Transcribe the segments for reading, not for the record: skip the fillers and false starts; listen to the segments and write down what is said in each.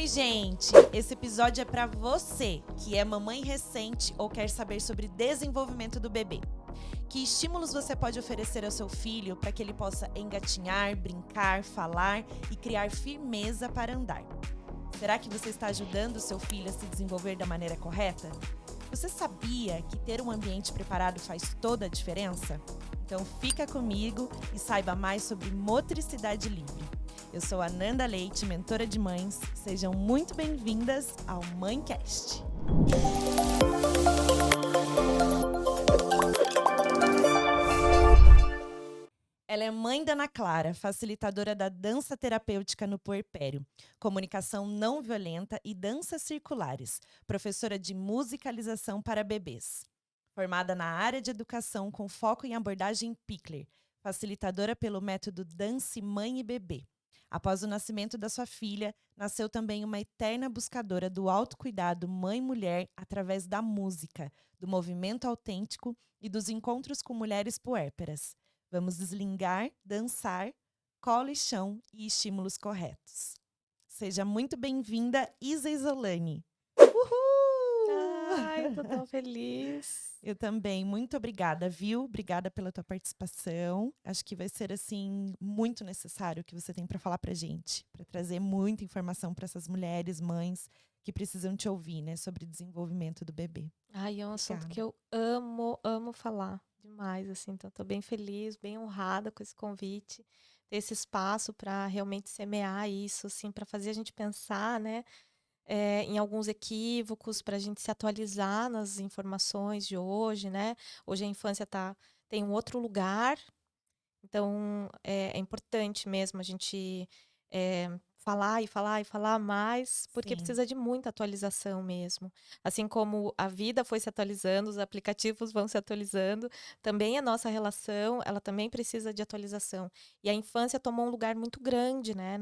Oi, gente! Esse episódio é para você que é mamãe recente ou quer saber sobre desenvolvimento do bebê. Que estímulos você pode oferecer ao seu filho para que ele possa engatinhar, brincar, falar e criar firmeza para andar? Será que você está ajudando o seu filho a se desenvolver da maneira correta? Você sabia que ter um ambiente preparado faz toda a diferença? Então fica comigo e saiba mais sobre motricidade livre. Eu sou a Nanda Leite, mentora de mães. Sejam muito bem-vindas ao Mãecast. Ela é mãe da Ana Clara, facilitadora da dança terapêutica no puerpério, comunicação não violenta e danças circulares, professora de musicalização para bebês. Formada na área de educação com foco em abordagem Pickler, facilitadora pelo método Dance Mãe e Bebê. Após o nascimento da sua filha, nasceu também uma eterna buscadora do autocuidado mãe-mulher através da música, do movimento autêntico e dos encontros com mulheres puérperas. Vamos desligar, dançar, colo e chão e estímulos corretos. Seja muito bem-vinda, Isa Isolani. Uhul! Ai, eu tô tão feliz. Eu também. Muito obrigada, viu? Obrigada pela tua participação. Acho que vai ser, assim, muito necessário o que você tem para falar pra gente, para trazer muita informação para essas mulheres, mães que precisam te ouvir, né, sobre o desenvolvimento do bebê. Ai, é um assunto Obrigada. que eu amo falar demais, assim. Então, tô bem feliz, bem honrada com esse convite, ter esse espaço para realmente semear isso, assim, para fazer a gente pensar, né, em alguns equívocos, para a gente se atualizar nas informações de hoje, né? Hoje a infância tem um outro lugar. Então, é importante mesmo a gente falar e falar e falar mais, porque Sim. precisa de muita atualização mesmo. Assim como a vida foi se atualizando, os aplicativos vão se atualizando, também a nossa relação, ela também precisa de atualização. E a infância tomou um lugar muito grande, né,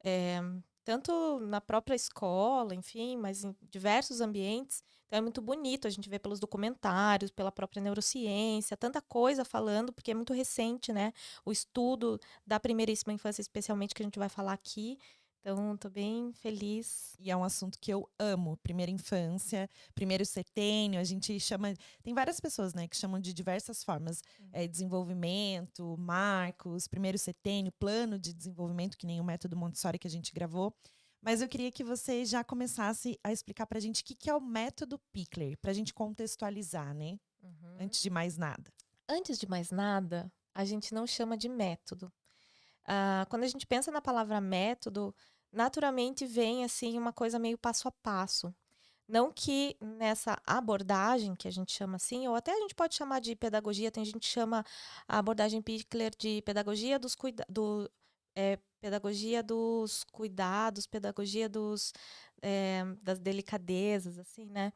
eh, tanto na própria escola, enfim, mas em diversos ambientes. Então é muito bonito a gente ver pelos documentários, pela própria neurociência, tanta coisa falando, porque é muito recente, né? O estudo da primeiríssima infância, especialmente, que a gente vai falar aqui. Então, estou bem feliz. E é um assunto que eu amo. Primeira infância, primeiro setênio, a gente chama. Tem várias pessoas, né, que chamam de diversas formas. Desenvolvimento, marcos, primeiro setênio, plano de desenvolvimento, que nem o método Montessori que a gente gravou. Mas eu queria que você já começasse a explicar pra gente o que é o método Pickler, pra gente contextualizar, né? Uhum. Antes de mais nada. Antes de mais nada, a gente não chama de método. Quando a gente pensa na palavra método, naturalmente vem assim uma coisa meio passo a passo. Não que nessa abordagem, que a gente chama assim, ou até a gente pode chamar de pedagogia, tem gente que chama a abordagem Pickler de pedagogia pedagogia dos cuidados, pedagogia das delicadezas, assim, né?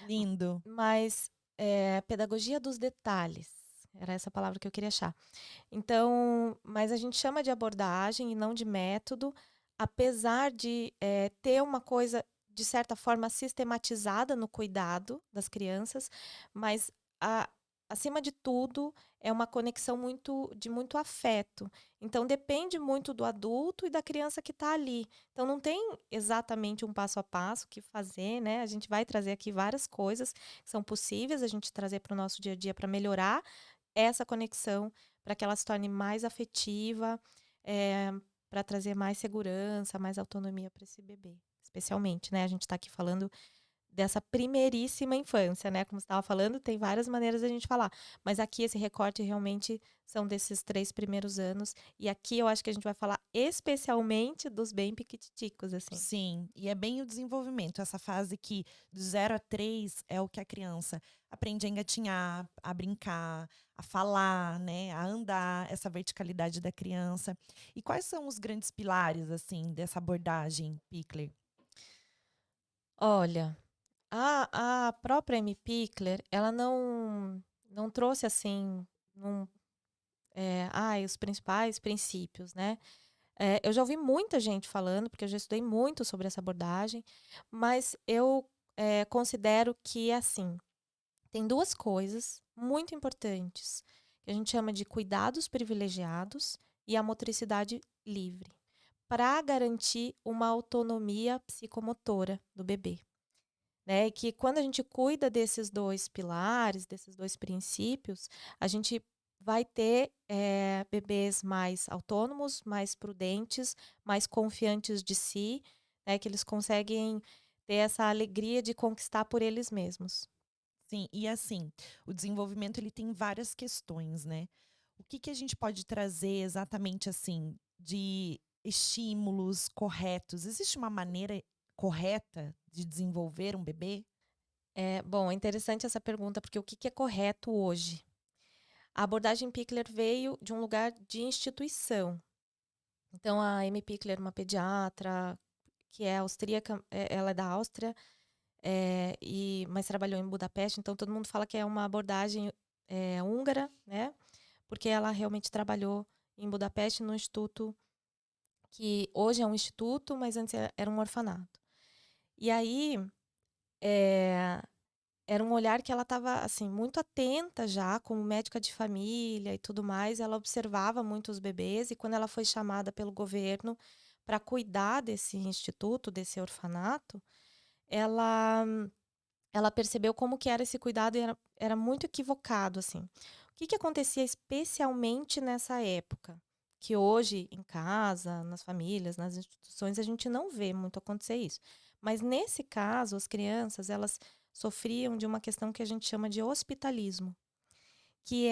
Lindo. Mas pedagogia dos detalhes, era essa palavra que eu queria achar. Então, mas a gente chama de abordagem e não de método, apesar de ter uma coisa, de certa forma, sistematizada no cuidado das crianças, mas, acima de tudo, é uma conexão de muito afeto. Então, depende muito do adulto e da criança que está ali. Então, não tem exatamente um passo a passo que fazer, né? A gente vai trazer aqui várias coisas que são possíveis a gente trazer para o nosso dia a dia para melhorar essa conexão, para que ela se torne mais afetiva, para trazer mais segurança, mais autonomia para esse bebê, especialmente, né? A gente está aqui falando dessa primeiríssima infância, né? Como você estava falando, tem várias maneiras de a gente falar, mas aqui esse recorte realmente são desses 3 primeiros anos, e aqui eu acho que a gente vai falar especialmente dos bem piquititicos, assim. Sim, e é bem o desenvolvimento, essa fase que do 0 a 3 é o que a criança aprende a engatinhar, a brincar, a falar, né, a andar, essa verticalidade da criança. E quais são os grandes pilares, assim, dessa abordagem, Pickler? Olha, a própria Amy Pickler, ela não trouxe assim os principais princípios, né? Eu já ouvi muita gente falando, porque eu já estudei muito sobre essa abordagem, mas eu considero que, assim, tem 2 coisas muito importantes, que a gente chama de cuidados privilegiados e a motricidade livre. para garantir uma autonomia psicomotora do bebê, né? E que quando a gente cuida desses 2 pilares, desses 2 princípios, a gente vai ter, bebês mais autônomos, mais prudentes, mais confiantes de si, né, que eles conseguem ter essa alegria de conquistar por eles mesmos. Sim, e assim, o desenvolvimento ele tem várias questões, né. O que que a gente pode trazer exatamente, assim, de estímulos corretos? Existe uma maneira correta de desenvolver um bebê? Bom, é interessante essa pergunta, porque o que que é correto hoje? A abordagem Pickler veio de um lugar de instituição. Então a Amy Pickler, uma pediatra que é austríaca, ela é da Áustria, mas trabalhou em Budapeste, então todo mundo fala que é uma abordagem, húngara, né, porque ela realmente trabalhou em Budapeste no instituto que hoje é um instituto, mas antes era um orfanato. E aí, eh era um olhar que ela estava, assim, muito atenta já, como médica de família e tudo mais, ela observava muito os bebês e quando ela foi chamada pelo governo para cuidar desse instituto, desse orfanato, ela ela percebeu como que era esse cuidado e era muito equivocado, assim. O que que acontecia especialmente nessa época? Que hoje, em casa, nas famílias, nas instituições, a gente não vê muito acontecer isso. Mas nesse caso, as crianças, elas sofriam de uma questão que a gente chama de hospitalismo, que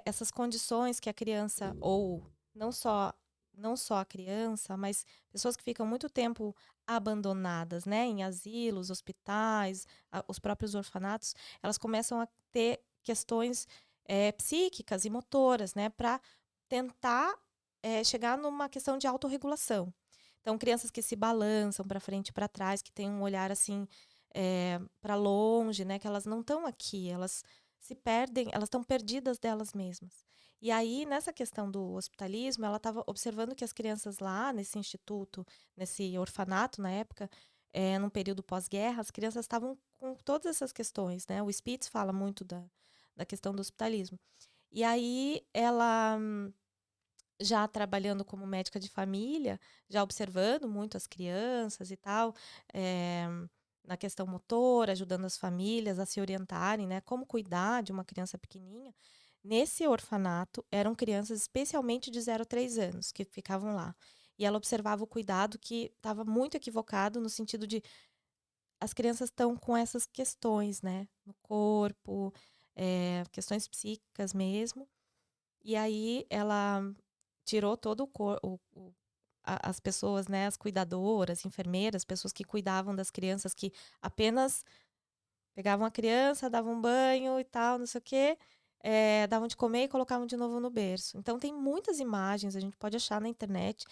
essas condições que a criança, ou não só a criança, mas pessoas que ficam muito tempo abandonadas, né, em asilos, hospitais, os próprios orfanatos, elas começam a ter questões psíquicas e motoras, né, para tentar chegar numa questão de autorregulação. Então, crianças que se balançam para frente e para trás, que têm um olhar assim para longe, né, que elas não estão aqui, elas se perdem, elas estão perdidas delas mesmas. E aí, nessa questão do hospitalismo, ela estava observando que as crianças lá nesse instituto, nesse orfanato na época, num período pós-guerra, as crianças estavam com todas essas questões, né? O Spitz fala muito da questão do hospitalismo. E aí, ela, já trabalhando como médica de família, já observando muito as crianças e tal, eh, na questão motora, ajudando as famílias a se orientarem, né, como cuidar de uma criança pequenininha. Nesse orfanato, eram crianças especialmente de 0 a 3 anos que ficavam lá. E ela observava o cuidado que estava muito equivocado no sentido de as crianças estão com essas questões, né, no corpo, questões psíquicas mesmo. E aí ela tirou todo o cor o a as pessoas, né, as cuidadoras, enfermeiras, pessoas que cuidavam das crianças que apenas pegavam a criança, davam um banho e tal, não sei o quê, davam de comer e colocavam de novo no berço. Então tem muitas imagens, a gente pode achar na internet,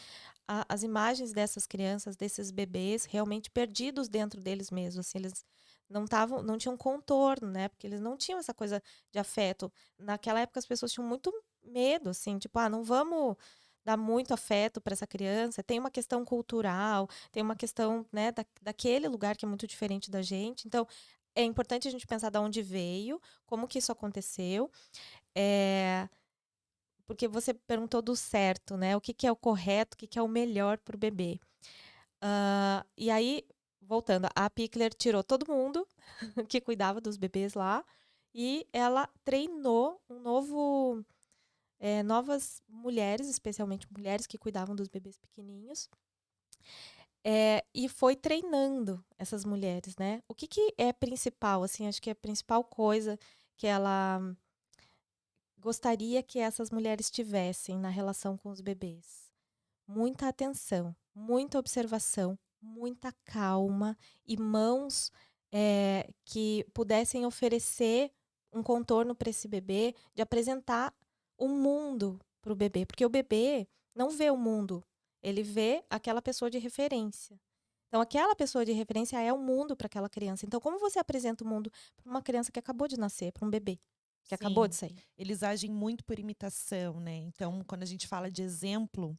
as imagens dessas crianças, desses bebês realmente perdidos dentro deles mesmos, assim, eles não tinham contorno, né, porque eles não tinham essa coisa de afeto. Naquela época as pessoas tinham muito medo, assim, tipo: "Ah, não vamos dar muito afeto para essa criança". Tem uma questão cultural, tem uma questão, né, daquele lugar que é muito diferente da gente, então é importante a gente pensar da onde veio, como que isso aconteceu, eh, porque você perguntou do certo, né, o que que é o correto, o que que é o melhor para o bebê. E aí, voltando, a Pickler tirou todo mundo que cuidava dos bebês lá, e ela treinou novas mulheres, especialmente mulheres que cuidavam dos bebês pequenininhos, e foi treinando essas mulheres, né. O que que é principal, assim, acho que a principal coisa que ela gostaria que essas mulheres tivessem na relação com os bebês? Muita atenção, muita observação, muita calma e mãos, que pudessem oferecer um contorno para esse bebê, de apresentar o mundo para o bebê, porque o bebê não vê o mundo, ele vê aquela pessoa de referência. Então aquela pessoa de referência é o mundo para aquela criança. Então como você apresenta o mundo para uma criança que acabou de nascer, para um bebê que acabou de Sim, sair? eles agem muito por imitação, né. Então, quando a gente fala de exemplo,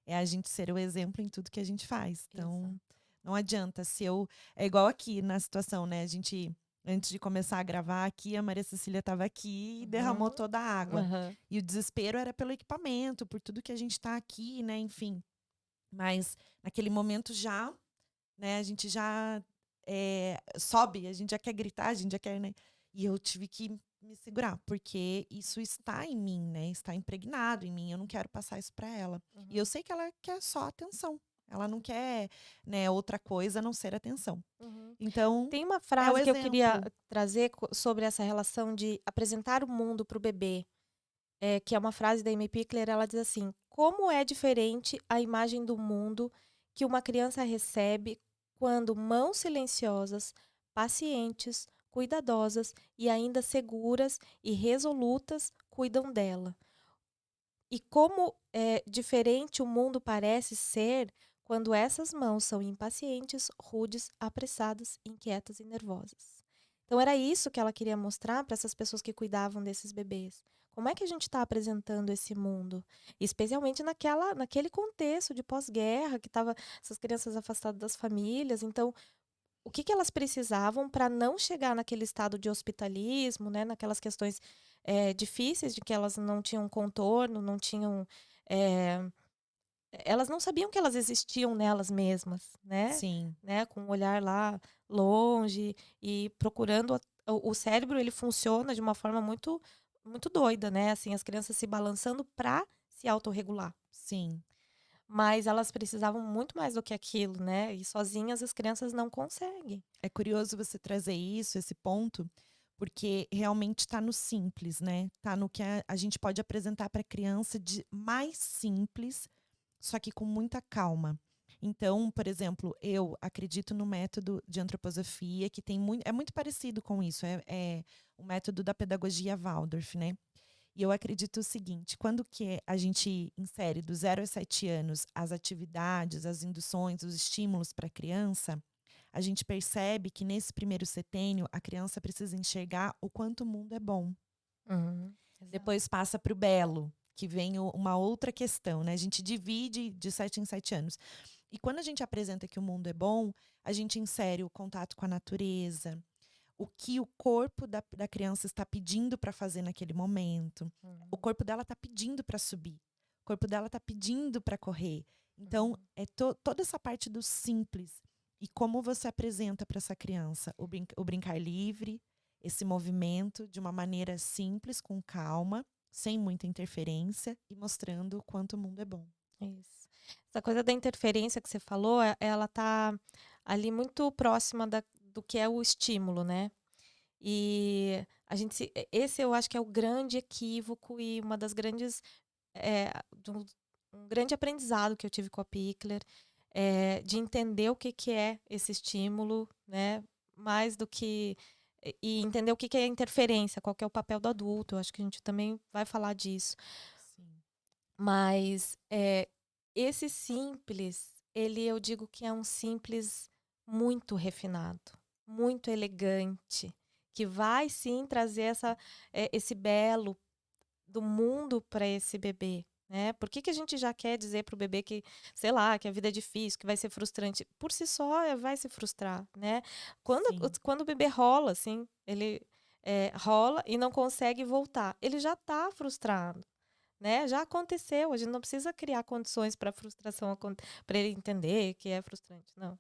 é a gente ser o exemplo em tudo que a gente faz. Então, Exato. não adianta se eu é igual aqui na situação, né, a gente antes de começar a gravar aqui, a Maria Cecília estava aqui e derramou Uhum. toda a água. Aham. E o desespero era pelo equipamento, por tudo que a gente está aqui, né, enfim. Mas naquele momento já, né, a gente já sobe, a gente já quer gritar, a gente já quer, né? E eu tive que me segurar, porque isso está em mim, né? Está impregnado em mim. Eu não quero passar isso para ela. E eu Uhum. sei que ela quer só atenção. Ela não quer, né, outra coisa a não ser atenção. Uhum. Então, Tem uma é o frase que eu queria exemplo. trazer sobre essa relação de apresentar o mundo para o bebê, que é uma frase da Amy Pickler. Ela diz assim: como é diferente a imagem do mundo que uma criança recebe quando mãos silenciosas, pacientes, cuidadosas e ainda seguras e resolutas cuidam dela. E como é diferente o mundo parece ser quando essas mãos são impacientes, rudes, apressadas, inquietas e nervosas. Então era isso que ela queria mostrar para essas pessoas que cuidavam desses bebês. Como é que a gente está apresentando esse mundo? Especialmente naquele contexto de pós-guerra, que estavam essas crianças afastadas das famílias. Então, o que elas precisavam para não chegar naquele estado de hospitalismo, né, naquelas questões difíceis de que elas não tinham contorno, não tinham. eh, Elas não sabiam que elas existiam nelas mesmas, Sim, né, com o olhar lá longe e procurando. O cérebro ele funciona de uma forma muito, muito doida, né? Assim, as crianças se balançando para se autorregular. sim. Mas elas precisavam muito mais do que aquilo, né? E sozinhas as crianças não conseguem. É curioso você trazer isso, esse ponto, porque realmente está no simples, né? Está no que a gente pode apresentar para a criança de mais simples, só que com muita calma. Então, por exemplo, eu acredito no método de antroposofia, que tem muito, é muito parecido com isso, é o método da pedagogia Waldorf, né? E eu acredito o seguinte, quando que a gente insere do 0 aos 7 anos as atividades, as induções, os estímulos para a criança, a gente percebe que nesse primeiro setênio a criança precisa enxergar o quanto o mundo é bom. Uhum. Exato. Depois passa para o belo, que vem uma outra questão, né? A gente divide de 7 em 7 anos. E quando a gente apresenta que o mundo é bom, a gente insere o contato com a natureza, o que o corpo da criança está pedindo para fazer naquele momento. O Uhum. corpo dela está pedindo para subir. O corpo dela está pedindo para correr. Então, Uhum. é toda essa parte do simples. E como você apresenta para essa criança o brincar livre, esse movimento de uma maneira simples, com calma, sem muita interferência e mostrando o quanto o mundo é bom. Isso. Essa coisa da interferência que você falou, ela tá ali muito próxima do que é o estímulo, né? E esse eu acho que é o grande equívoco e uma das grandes, é, de um grande aprendizado que eu tive com a Pickler, de entender o que que é esse estímulo, né? Mais do que e entender o que que é interferência, qual que é o papel do adulto. Eu acho que a gente também vai falar disso. Sim. Mas esse simples, eu digo que é um simples muito refinado, muito elegante, que vai sim trazer esse belo do mundo para esse bebê. Né? Por que a gente já quer dizer para o bebê que, sei lá, que a vida é difícil, que vai ser frustrante? Por si só, vai se frustrar, né? Quando, Sim. quando o bebê rola, assim, ele rola e não consegue voltar, ele já está frustrado, né? Já aconteceu, a gente não precisa criar condições para a frustração, para ele entender que é frustrante, não,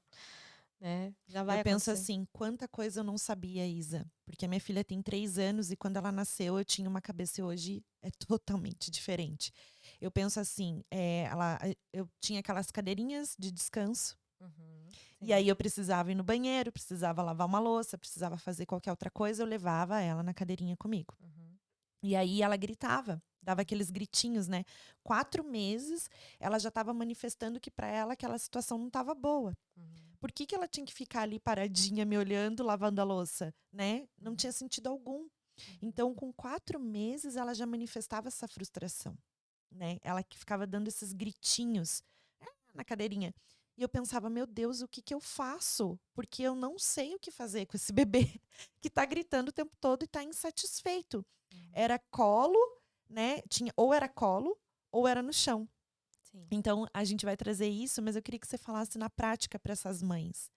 né? Já Eu vai penso acontecer. assim, quanta coisa eu não sabia, Isa. Porque a minha filha tem 3 anos e quando ela nasceu eu tinha uma cabeça e hoje é totalmente diferente. Eu penso assim, eu tinha aquelas cadeirinhas de descanso Uhum, e sim. aí eu precisava ir no banheiro, precisava lavar uma louça, precisava fazer qualquer outra coisa, eu levava ela na cadeirinha comigo. Uhum, E aí ela gritava, dava aqueles gritinhos, né? 4 meses ela já estava manifestando que para ela aquela situação não estava boa. uhum, Por que que ela tinha que ficar ali paradinha, me olhando, lavando a louça, né? Não uhum, tinha sentido algum. uhum, Então, com 4 meses, ela já manifestava essa frustração, né? Ela que ficava dando esses gritinhos na cadeirinha. E eu pensava, meu Deus, o que que eu faço? Porque eu não sei o que fazer com esse bebê que tá gritando o tempo todo e tá insatisfeito. uhum. Era colo, né? Ou era colo ou era no chão. Sim. Então, a gente vai trazer isso, mas eu queria que você falasse na prática para essas mães.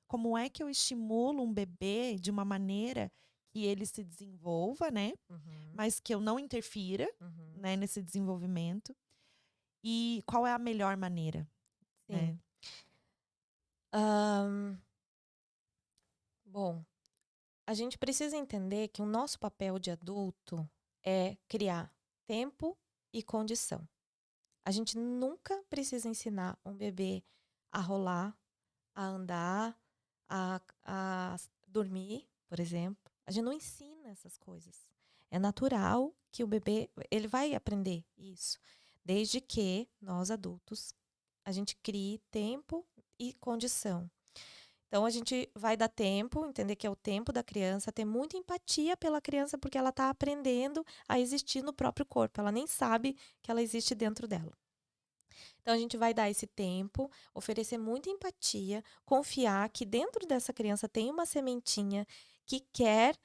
Como é que eu estimulo um bebê de uma maneira que ele se desenvolva, né? Uhum, Mas que eu não interfira, uhum. né, nesse desenvolvimento? E qual é a melhor maneira? Sim. né? Ahn, bom, a gente precisa entender que o nosso papel de adulto é criar tempo e condição. A gente nunca precisa ensinar um bebê a rolar, a andar, a dormir, por exemplo. A gente não ensina essas coisas. É natural que o bebê, ele vai aprender isso, desde que nós adultos, a gente crie tempo e condição. Então, a gente vai dar tempo, entender que é o tempo da criança, ter muita empatia pela criança, porque ela está aprendendo a existir no próprio corpo. Ela nem sabe que ela existe dentro dela. Então, a gente vai dar esse tempo, oferecer muita empatia, confiar que dentro dessa criança tem uma sementinha que quer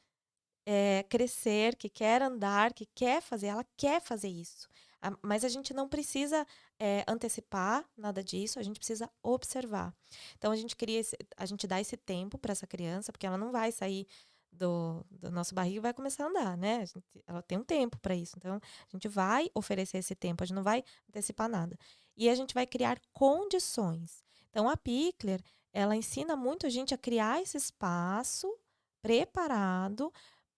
crescer, que quer andar, que quer fazer, ela quer fazer isso. Mas a gente não precisa antecipar nada disso, a gente precisa observar. Então a gente dá esse tempo para essa criança, porque ela não vai sair do nosso barriga e vai começar a andar, né? Ela tem um tempo para isso. Então a gente vai oferecer esse tempo, a gente não vai antecipar nada. E a gente vai criar condições. Então a Pickler, ela ensina muito a gente a criar esse espaço preparado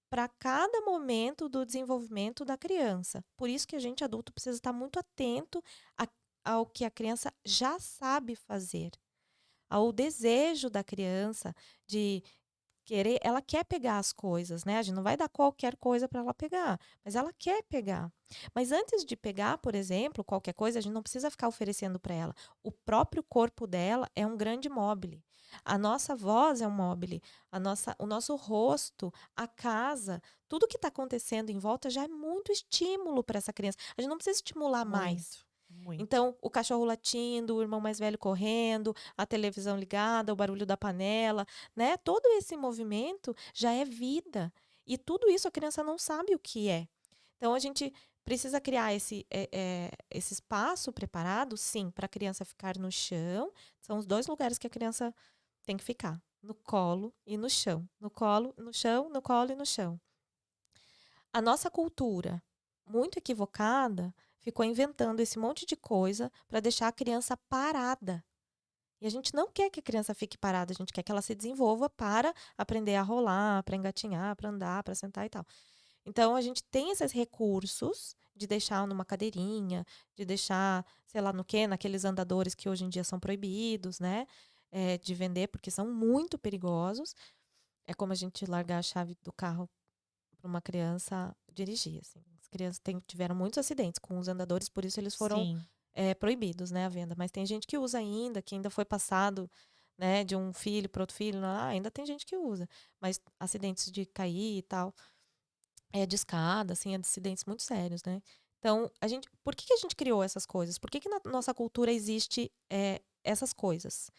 para cada momento do desenvolvimento da criança. Por isso que a gente adulto precisa estar muito atento ao que a criança já sabe fazer, ao desejo da criança de querer, ela quer pegar as coisas, né? A gente não vai dar qualquer coisa para ela pegar, mas ela quer pegar. Mas antes de pegar, por exemplo, qualquer coisa, a gente não precisa ficar oferecendo para ela. O próprio corpo dela é um grande mobile. A nossa voz é um mobile, o nosso rosto, a casa, tudo que está acontecendo em volta já é muito estímulo para essa criança. A gente não precisa estimular mais. Muito, muito. Então, o cachorro latindo, o irmão mais velho correndo, a televisão ligada, o barulho da panela, né? Todo esse movimento já é vida. E tudo isso a criança não sabe o que é. Então, a gente precisa criar esse espaço preparado, sim, para a criança ficar no chão. São os dois lugares que a criança tem que ficar: no colo e no chão. No colo, no chão, no colo e no chão. A nossa cultura, muito equivocada, ficou inventando esse monte de coisa para deixar a criança parada. E a gente não quer que a criança fique parada, a gente quer que ela se desenvolva para aprender a rolar, para engatinhar, para andar, para sentar e tal. Então a gente tem esses recursos de deixar numa cadeirinha, de deixar, sei lá no quê, naqueles andadores que hoje em dia são proibidos, né? De vender, porque são muito perigosos. É como a gente largar a chave do carro para uma criança dirigir, assim. As crianças tiveram muitos acidentes com os andadores, por isso eles foram Sim. proibidos, né, a venda. Mas tem gente que usa ainda, que ainda foi passado, né, de um filho para outro filho, ainda tem gente que usa. Mas acidentes de cair e tal, de escada, assim, acidentes muito sérios, né? Então, por que a gente criou essas coisas? Por que na nossa cultura existe essas coisas?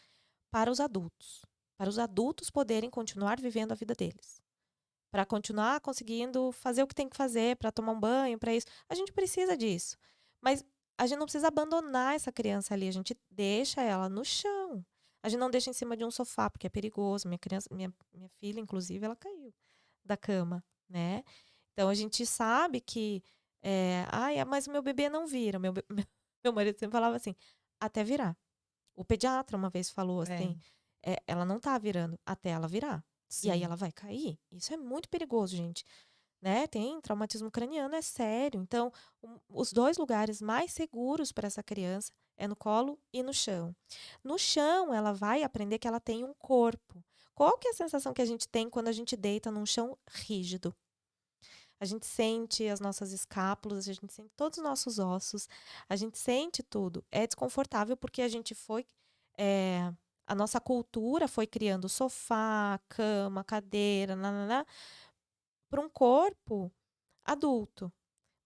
Para os adultos. Para os adultos poderem continuar vivendo a vida deles, para continuar conseguindo fazer o que tem que fazer, para tomar um banho, para isso. A gente precisa disso. Mas a gente não precisa abandonar essa criança ali, a gente deixa ela no chão. A gente não deixa em cima de um sofá, porque é perigoso. Minha filha, inclusive, ela caiu da cama, né? Então a gente sabe que ai, mas o meu bebê não vira. Meu marido sempre falava assim, até virar. O pediatra uma vez falou É, assim, ela não tá virando até ela virar. E aí sim. ela vai cair. Isso é muito perigoso, gente. Né? Tem traumatismo craniano, é sério. Então, os dois lugares mais seguros para essa criança é no colo e no chão. No chão, ela vai aprender que ela tem um corpo. Qual que é a sensação que a gente tem quando a gente deita num chão rígido? A gente sente as nossas escápulas, a gente sente todos os nossos ossos, a gente sente tudo. É desconfortável porque a gente foi. é, a nossa cultura foi criando sofá, cama, cadeira, para um corpo adulto.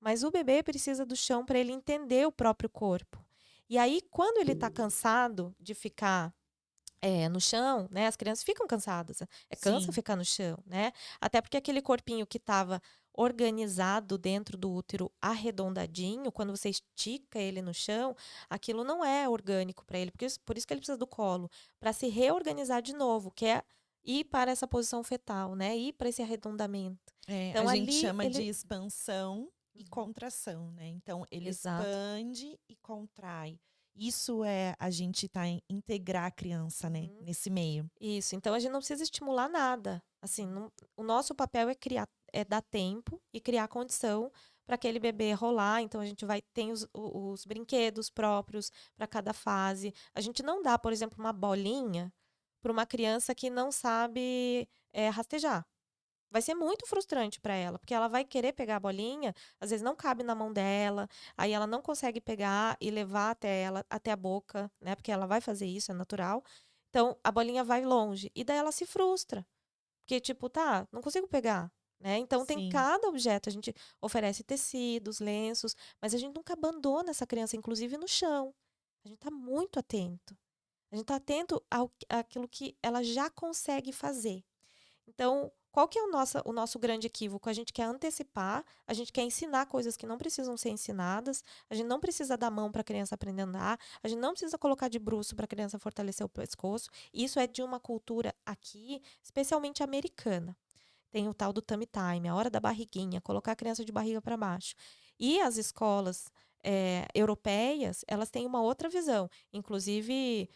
Mas o bebê precisa do chão para ele entender o próprio corpo. E aí, quando ele está cansado de ficar no chão, né? As crianças ficam cansadas. Cansa Sim. ficar no chão, né? Até porque aquele corpinho que estava organizado dentro do útero, arredondadinho, quando você estica ele no chão, aquilo não é orgânico para ele. Por isso que ele precisa do colo, para se reorganizar de novo, que é ir para essa posição fetal, né? Ir para esse arredondamento. A Então gente ali chama de ele. expansão e Uhum. contração, né? Então, ele Exato. expande e contrai. Isso é a gente integrar a criança, né, Uhum. nesse meio. Isso, então a gente não precisa estimular nada. Assim, o nosso papel é dar tempo e criar condição para aquele bebê rolar. Então a gente vai tem os brinquedos próprios para cada fase. A gente não dá, por exemplo, uma bolinha para uma criança que não sabe rastejar. Vai ser muito frustrante para ela, porque ela vai querer pegar a bolinha, às vezes não cabe na mão dela, aí ela não consegue pegar e levar até a boca, né? Porque ela vai fazer isso, é natural. Então, a bolinha vai longe e daí ela se frustra, porque tipo, tá, não consigo pegar, né? Então tem Sim, cada objeto, a gente oferece tecidos, lenços, mas a gente nunca abandona essa criança, inclusive no chão. A gente tá muito atento. A gente tá atento àquilo que ela já consegue fazer. Então, qual que é o nosso grande equívoco? A gente quer antecipar, a gente quer ensinar coisas que não precisam ser ensinadas, a gente não precisa dar mão para a criança aprender a andar, a gente não precisa colocar de bruço para a criança fortalecer o pescoço. Isso é de uma cultura aqui, especialmente americana. Tem o tal do tummy time, a hora da barriguinha, colocar a criança de barriga para baixo. E as escolas europeias, elas têm uma outra visão. Inclusive,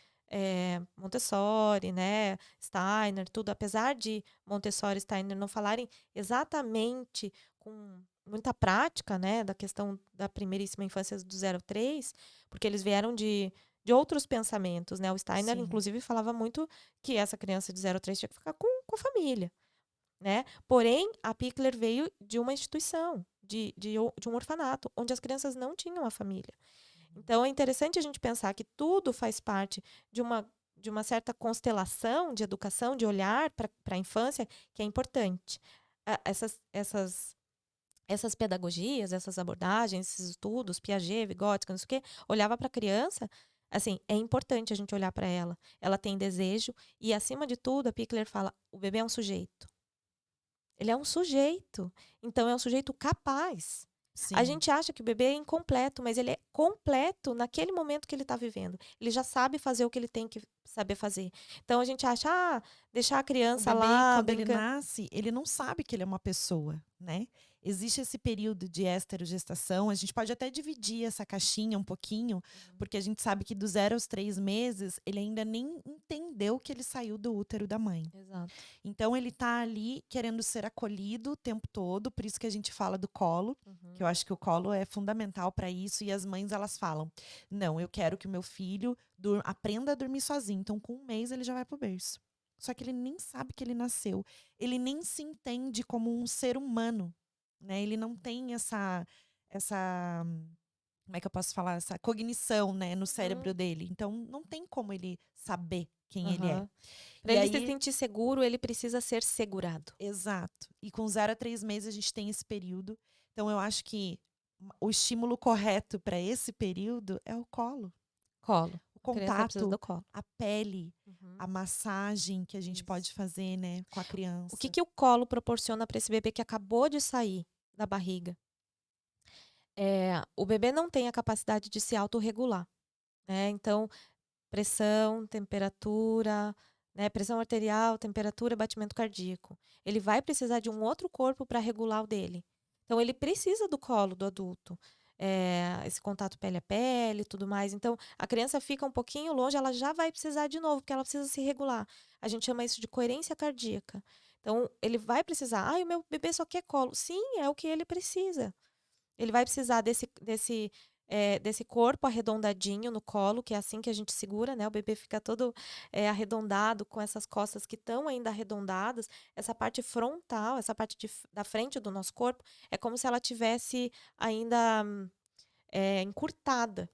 Montessori, né, Steiner, tudo. Apesar de Montessori e Steiner não falarem exatamente com muita prática, né, da questão da primeiríssima infância do 0 a 3, porque eles vieram de outros pensamentos, né? O Steiner, sim, inclusive, falava muito que essa criança de 0 a 3 tinha que ficar com a família, né? Porém, a Pickler veio de uma instituição, de um orfanato, onde as crianças não tinham a família. Então, é interessante a gente pensar que tudo faz parte de uma certa constelação de educação, de olhar para a infância, que é importante. Essas pedagogias, essas abordagens, esses estudos, Piaget, Vygotsky, não sei o quê, olhava para a criança, assim, é importante a gente olhar para ela. Ela tem desejo e, acima de tudo, a Pickler fala, o bebê é um sujeito. Ele é um sujeito. Então, é um sujeito capaz. A sim. gente acha que o bebê é incompleto, mas ele é completo naquele momento que ele está vivendo. Ele já sabe fazer o que ele tem que saber fazer. Então, a gente acha, deixar a O criança bebê, lá quando ele brincando. nasce, ele não sabe que ele é uma pessoa, né? Existe esse período de esterogestação. A gente pode até dividir essa caixinha um pouquinho, Uhum. porque a gente sabe que do 0 aos 3 meses, ele ainda nem entendeu que ele saiu do útero da mãe. Exato. Então, ele tá ali querendo ser acolhido o tempo todo, por isso que a gente fala do colo, que eu Uhum. acho que o colo é fundamental para isso. E as mães, elas falam: não, eu quero que o meu filho aprenda a dormir sozinho. Então, com 1 mês, ele já vai pro berço. Só que ele nem sabe que ele nasceu. Ele nem se entende como um ser humano, né? Ele não tem essa, como é que eu posso falar? Essa cognição, né, no cérebro Uhum. dele. Então, não tem como ele saber quem ele é. Aham. Para E ele se aí, sentir seguro, ele precisa ser segurado. exato. E com 0 a 3 meses a gente tem esse período. Então eu acho que o estímulo correto para esse período é o colo, Colo. o A criança precisa contato, do colo. a pele, Uhum. a massagem que a gente Isso. pode fazer, né, com a O que criança. que o colo proporciona para esse bebê que acabou de sair da barriga? O bebê não tem a capacidade de se autorregular, né? Então, pressão, temperatura, né? Pressão arterial, temperatura, batimento cardíaco. Ele vai precisar de um outro corpo para regular o dele. Então, ele precisa do colo do adulto. Esse contato pele a pele e tudo mais. Então, a criança fica um pouquinho longe, ela já vai precisar de novo, porque ela precisa se regular. A gente chama isso de coerência cardíaca. Então, ele vai precisar. O meu bebê só quer colo. Sim, é o que ele precisa. Ele vai precisar desse corpo arredondadinho no colo, que é assim que a gente segura, né? O bebê fica todo arredondado, com essas costas que estão ainda arredondadas. Essa parte frontal, essa parte da frente do nosso corpo, é como se ela tivesse ainda encurtada,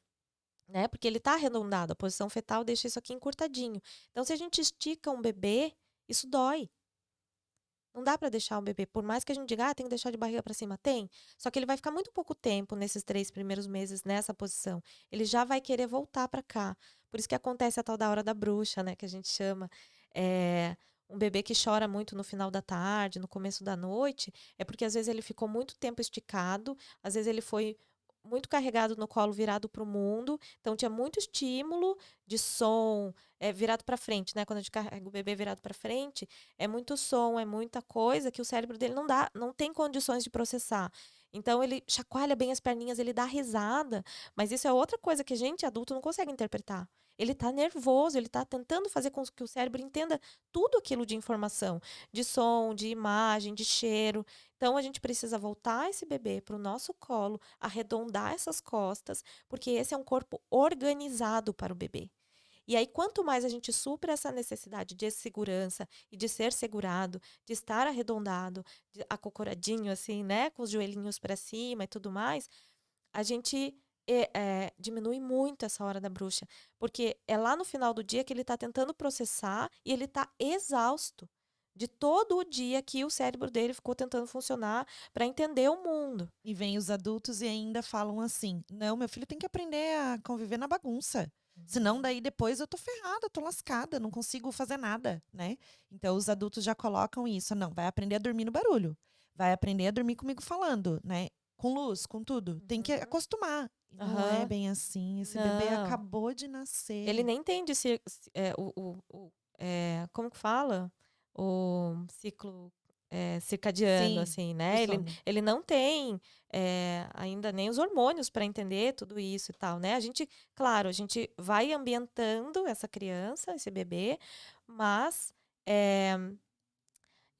né? Porque ele está arredondado, a posição fetal deixa isso aqui encurtadinho. Então, se a gente estica um bebê, isso dói. Não dá para deixar o bebê, por mais que a gente diga, tem que deixar de barriga para cima, tem. Só que ele vai ficar muito pouco tempo nesses 3 primeiros meses nessa posição. Ele já vai querer voltar para cá. Por isso que acontece a tal da hora da bruxa, né, que a gente chama. É, um bebê que chora muito no final da tarde, no começo da noite, é porque às vezes ele ficou muito tempo esticado, às vezes ele foi muito carregado no colo, virado para o mundo. Então, tinha muito estímulo de som, virado para frente, né? Quando a gente carrega o bebê virado para frente, é muito som, é muita coisa que o cérebro dele não tem condições de processar. Então, ele chacoalha bem as perninhas, ele dá risada, mas isso é outra coisa que a gente, adulto, não consegue interpretar. Ele tá nervoso, ele tá tentando fazer com que o cérebro entenda tudo aquilo de informação, de som, de imagem, de cheiro. Então, a gente precisa voltar esse bebê para o nosso colo, arredondar essas costas, porque esse é um corpo organizado para o bebê. E aí, quanto mais a gente supra essa necessidade de segurança e de ser segurado, de estar arredondado, acocoradinho, assim, né, com os joelhinhos para cima e tudo mais, a gente diminui muito essa hora da bruxa. Porque é lá no final do dia que ele está tentando processar e ele está exausto de todo o dia que o cérebro dele ficou tentando funcionar para entender o mundo. E vem os adultos e ainda falam assim: não, meu filho tem que aprender a conviver na bagunça. Senão, daí depois eu tô ferrada, tô lascada, não consigo fazer nada, né? Então, os adultos já colocam isso. Não, vai aprender a dormir no barulho. Vai aprender a dormir comigo falando, né? Com luz, com tudo. Tem que acostumar. E não é Aham. bem assim. Esse bebê Não. acabou de Ele nascer. nem entende como que fala? O ciclo circadiano, Sim, assim, do né? Ele, sono. ele não tem ainda nem os hormônios para entender tudo isso e tal, né? Claro, a gente vai ambientando essa criança, esse bebê, mas eh,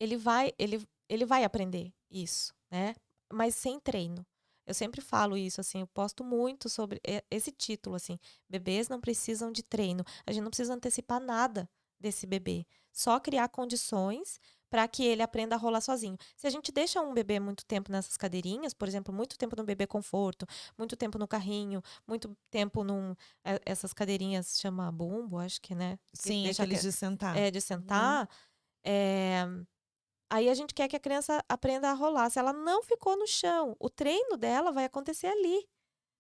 ele vai aprender isso, né? Mas sem treino. Eu sempre falo isso, assim, eu posto muito sobre esse título, assim, bebês não precisam de treino. A gente não precisa antecipar nada desse bebê. Só criar condições para que ele aprenda a rolar sozinho. Se a gente deixa um bebê muito tempo nessas cadeirinhas, por exemplo, muito tempo no bebê conforto, muito tempo no carrinho, muito tempo essas cadeirinhas chama bumbo, acho que, né? Que Sim, deixa aqueles de sentar. de Uhum. sentar. é, Aí a gente quer que a criança aprenda a rolar. Se ela não ficou no chão, o treino dela vai acontecer ali,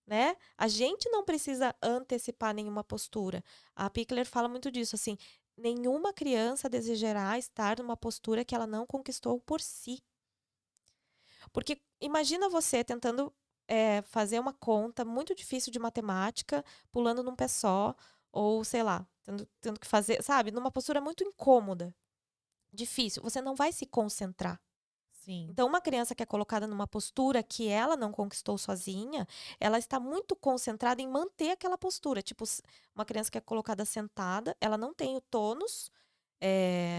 né? A gente não precisa antecipar nenhuma postura. A Pickler fala muito disso, assim, nenhuma criança desejará estar numa postura que ela não conquistou por si. Porque imagina você tentando fazer uma conta muito difícil de matemática, pulando num pé só, ou sei lá, tendo que fazer, sabe, numa postura muito incômoda, difícil. Você não vai se concentrar. Sim. Então, uma criança que é colocada numa postura que ela não conquistou sozinha, ela está muito concentrada em manter aquela postura. Tipo, uma criança que é colocada sentada, ela não tem o tônus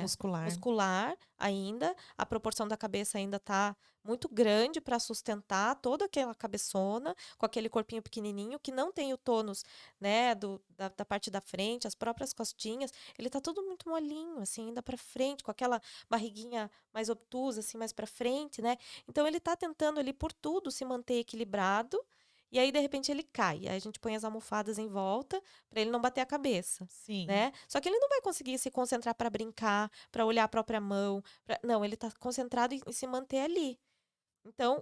Muscular. muscular ainda, a proporção da cabeça ainda está muito grande para sustentar toda aquela cabeçona, com aquele corpinho pequenininho, que não tem o tônus, né, da parte da frente, as próprias costinhas, ele está tudo muito molinho, assim, ainda para frente, com aquela barriguinha mais obtusa, assim, mais para frente, né? Então, ele está tentando ali, por tudo, se manter equilibrado, e aí, de repente, ele cai. Aí a gente põe as almofadas em volta para ele não bater a cabeça, Sim. né? Só que ele não vai conseguir se concentrar para brincar, para olhar a própria mão. Não, ele está concentrado em se manter ali. Então,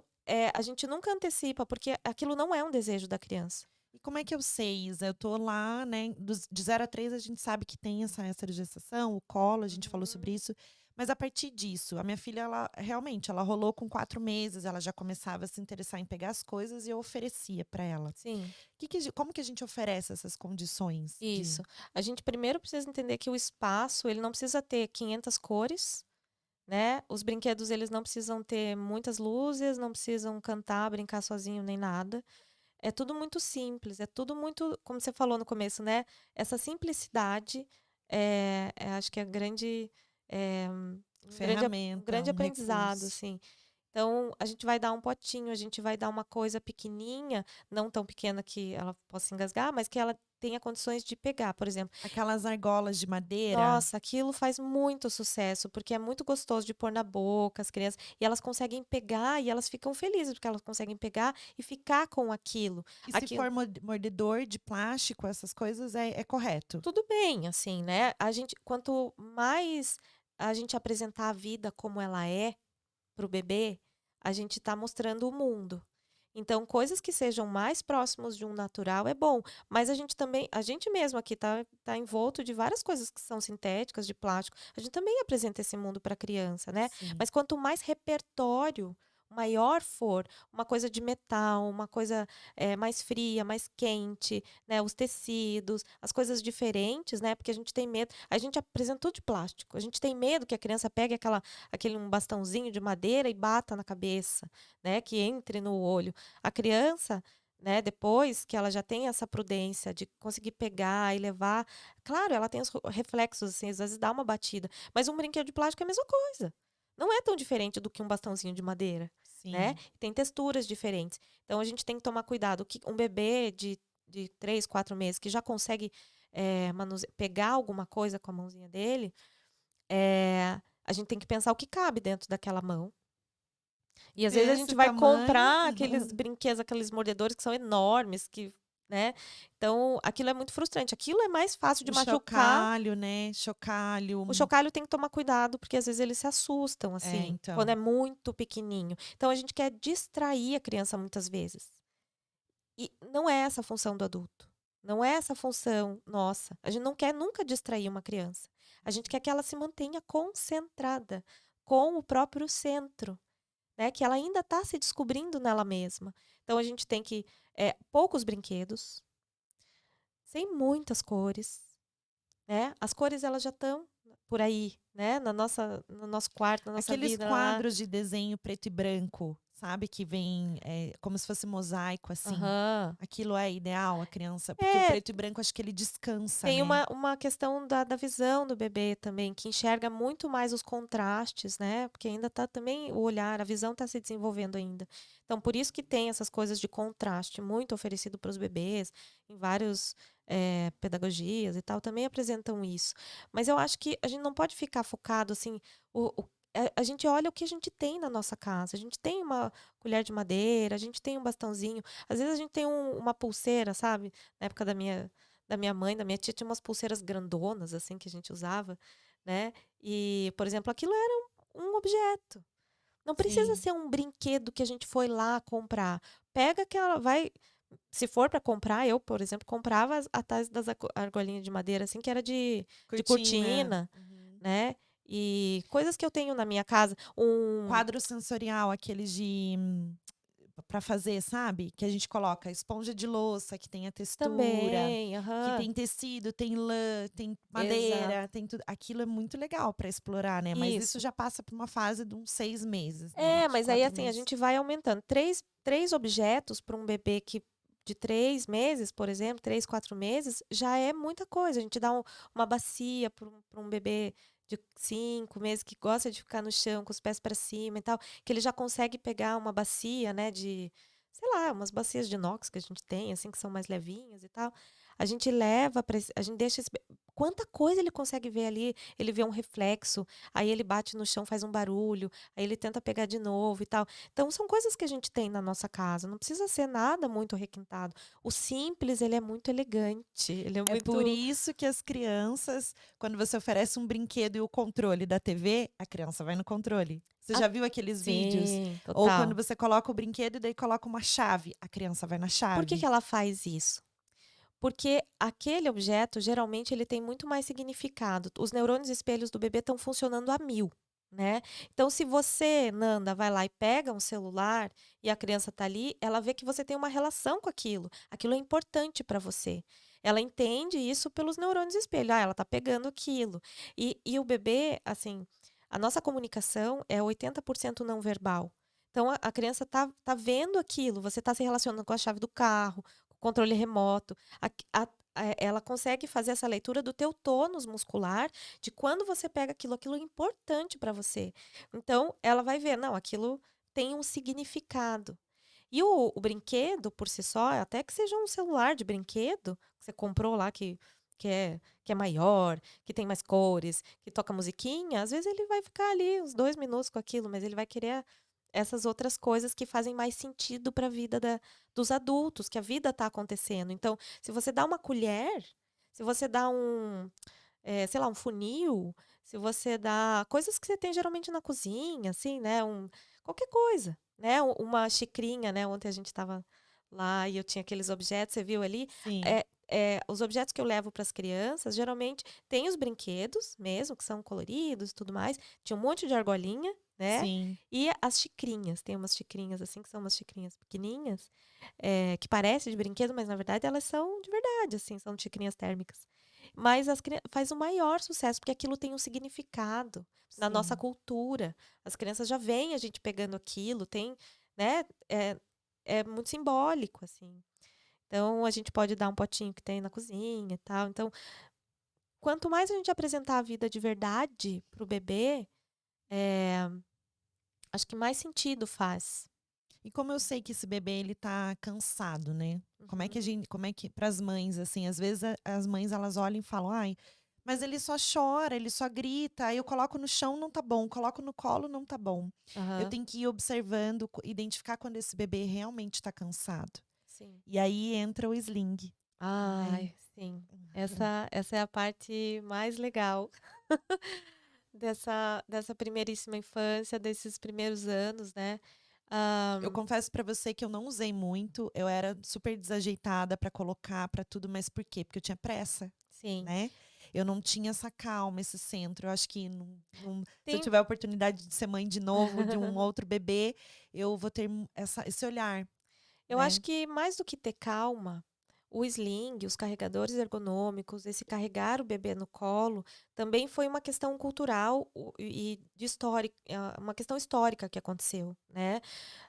a gente nunca antecipa, porque aquilo não é um desejo da criança. E como é que eu sei, Isa? Eu tô lá, né? De 0 a 3 a gente sabe que tem essa de gestação, o colo, a gente falou sobre Uhum. isso. Mas a partir disso, a minha filha, ela realmente, ela rolou com 4 meses, ela já começava a se interessar em pegar as coisas e eu oferecia para ela. Sim, Como que a gente oferece essas condições de. isso. A gente primeiro precisa entender que o espaço, ele não precisa ter 500 cores, né? Os brinquedos, eles não precisam ter muitas luzes, não precisam cantar, brincar sozinho, nem nada. É tudo muito simples, é tudo muito, como você falou no começo, né? Essa simplicidade acho que é um Ferramenta, grande um aprendizado, recurso. assim. Então, a gente vai dar um potinho, a gente vai dar uma coisa pequenininha, não tão pequena que ela possa engasgar, mas que ela tenha condições de pegar, por exemplo. Aquelas argolas de madeira. Nossa, aquilo faz muito sucesso, porque é muito gostoso de pôr na boca as crianças, e elas conseguem pegar e elas ficam felizes, porque elas conseguem pegar e ficar com aquilo. E se Aquilo for mordedor de plástico, essas coisas, é correto. tudo bem, assim, né? Quanto mais a gente apresentar a vida como ela é para o bebê, a gente está mostrando o mundo. Então, coisas que sejam mais próximos de um natural é bom, mas a gente mesmo aqui tá envolto de várias coisas que são sintéticas, de plástico. A gente também apresenta esse mundo para a criança, né? Sim. Mas quanto mais repertório maior for uma coisa de metal, uma coisa mais fria, mais quente, né? Os tecidos, as coisas diferentes, né? Porque a gente tem medo. A gente apresentou de plástico. A gente tem medo que a criança pegue aquele um bastãozinho de madeira e bata na cabeça, né? Que entre no olho. A criança, né, depois que ela já tem essa prudência de conseguir pegar e levar, claro, ela tem os reflexos, assim, às vezes dá uma batida, mas um brinquedo de plástico é a mesma coisa. Não é tão diferente do que um bastãozinho de madeira, né? Sim. Tem texturas diferentes. Então a gente tem que tomar cuidado. Que um bebê de 3, 4 meses que já consegue pegar alguma coisa com a mãozinha dele, a gente tem que pensar o que cabe dentro daquela mão. E às vezes a gente Desse vai tamanho. comprar aqueles brinquedos, aqueles mordedores que são enormes, né? Então, aquilo é muito frustrante. Aquilo é mais fácil de O machucar. chocalho, né? O Chocalho. chocalho tem que tomar cuidado, porque às vezes eles se assustam, É, assim, quando é então. muito pequenininho. Então, a gente quer distrair a criança muitas vezes. E não é essa a função do adulto. Não é essa a função nossa. A gente não quer nunca distrair uma criança. A gente quer que ela se mantenha concentrada com o próprio centro, né? Que ela ainda está se descobrindo nela mesma. Então, a gente tem que poucos brinquedos, sem muitas cores, né? As cores elas já estão por aí, né? No nosso quarto, na nossa Aqueles vida lá. quadros de desenho preto e branco, sabe? Que vem como se fosse mosaico, assim. Aham. Aquilo é ideal, a criança. Porque o É, preto e branco, acho que ele descansa, tem né? uma questão da visão do bebê também, que enxerga muito mais os contrastes, né? Porque ainda está também o olhar, a visão está se desenvolvendo ainda. Então, por isso que tem essas coisas de contraste muito oferecido para os bebês, em vários pedagogias e tal, também apresentam isso. Mas eu acho que a gente não pode ficar focado assim. A gente olha o que a gente tem na nossa casa. A gente tem uma colher de madeira, a gente tem um bastãozinho. Às vezes a gente tem uma pulseira, sabe? Na época da minha mãe, da minha tia, tinha umas pulseiras grandonas, assim, que a gente usava, né? E, por exemplo, aquilo era um objeto. Não precisa Sim. ser um brinquedo que a gente foi lá comprar. Pega aquela, vai. Se for para comprar, eu, por exemplo, comprava atrás das argolinhas de madeira, assim, que era de Cortina. cortina, Uhum. né? E coisas que eu tenho na minha casa. Um. Quadro sensorial, aqueles de para fazer, sabe? Que a gente coloca esponja de louça, que tem a textura, Também, que aham. tem tecido, tem lã, tem madeira, Exato. tem tudo. Aquilo é muito legal para explorar, né? Mas isso Isso. já passa por uma fase de uns 6 meses, né? De Mas aí, quatro assim, a meses. gente vai aumentando. Três objetos para um bebê de 3 meses, por exemplo, 3, 4 meses, já é muita coisa. A gente dá uma bacia para um bebê de 5 meses que gosta de ficar no chão com os pés para cima e tal, que ele já consegue pegar uma bacia, né, sei lá, umas bacias de inox que a gente tem, assim, que são mais levinhas e tal. A gente leva para, a gente deixa quanta coisa ele consegue ver ali. Ele vê um reflexo, aí ele bate no chão, faz um barulho. Aí ele tenta pegar de novo e tal. Então são coisas que a gente tem na nossa casa, não precisa ser nada muito requintado. O simples, ele é muito elegante, ele é É por muito. isso que as crianças, quando você oferece um brinquedo e o controle da TV, a criança vai no controle. Você Ah, já viu aqueles vídeos? sim, Ou quando total. você coloca o brinquedo e daí coloca uma chave, a criança vai na Por que chave. ela faz isso? Porque aquele objeto, geralmente, ele tem muito mais significado. Os neurônios espelhos do bebê estão funcionando a mil, né? Então, se você, Nanda, vai lá e pega um celular e a criança está ali, ela vê que você tem uma relação com aquilo. Aquilo é importante para você. Ela entende isso pelos neurônios espelho. Ah, ela está pegando aquilo. E o bebê, assim, a nossa comunicação é 80% não verbal. Então, a criança tá vendo aquilo, você está se relacionando com a chave do carro, com o controle remoto. Ela consegue fazer essa leitura do teu tônus muscular, de quando você pega aquilo é importante para você. Então, ela vai ver, não, aquilo tem um significado. E o brinquedo, por si só, até que seja um celular de brinquedo, que você comprou lá, que é maior, que tem mais cores, que toca musiquinha, às vezes ele vai ficar ali uns 2 minutos com aquilo, mas ele vai querer essas outras coisas que fazem mais sentido para a vida dos adultos, que a vida está acontecendo. Então, se você dá uma colher, se você dá sei lá, um funil, se você dá coisas que você tem geralmente na cozinha, assim, né? Qualquer coisa, né? Uma xicrinha, né? Ontem a gente estava lá e eu tinha aqueles objetos, você viu ali? Sim. Os objetos que eu levo para as crianças, geralmente tem os brinquedos mesmo, que são coloridos e tudo mais. Tinha um monte de argolinha, né? Sim. E as xicrinhas, tem umas xicrinhas assim, que são umas xicrinhas pequenininhas, que parecem de brinquedo, mas na verdade elas são de verdade, assim, são xicrinhas térmicas. Mas faz o maior sucesso, porque aquilo tem um significado na nossa Sim. cultura. As crianças já veem a gente pegando aquilo, tem, né? É muito simbólico, assim. Então, a gente pode dar um potinho que tem na cozinha e tal. Então, quanto mais a gente apresentar a vida de verdade pro bebê, acho que mais sentido faz. E como eu sei que esse bebê ele tá cansado, né? Uhum. Como é que para as mães assim, às vezes as mães elas olham e falam: "Ai, mas ele só chora, ele só grita, aí eu coloco no chão não tá bom, coloco no colo não tá bom". Eu Aham. tenho que ir observando, identificar quando esse bebê realmente está cansado. Sim. E aí entra o sling, né? Ai, sim. Essa é a parte mais legal dessa primeiríssima infância, desses primeiros anos, né? Ah, Eu confesso pra você que eu não usei muito, eu era super desajeitada pra colocar, pra tudo, mas por quê? Porque eu tinha pressa, sim. né. Eu não tinha essa calma, esse centro, eu acho que se eu Tem tiver a oportunidade de ser mãe de novo, de um outro bebê, eu vou ter esse olhar, Eu acho né. que mais do que ter calma, o sling, os carregadores ergonômicos, esse carregar o bebê no colo, também foi uma questão cultural e de histórica, uma questão histórica que aconteceu, né?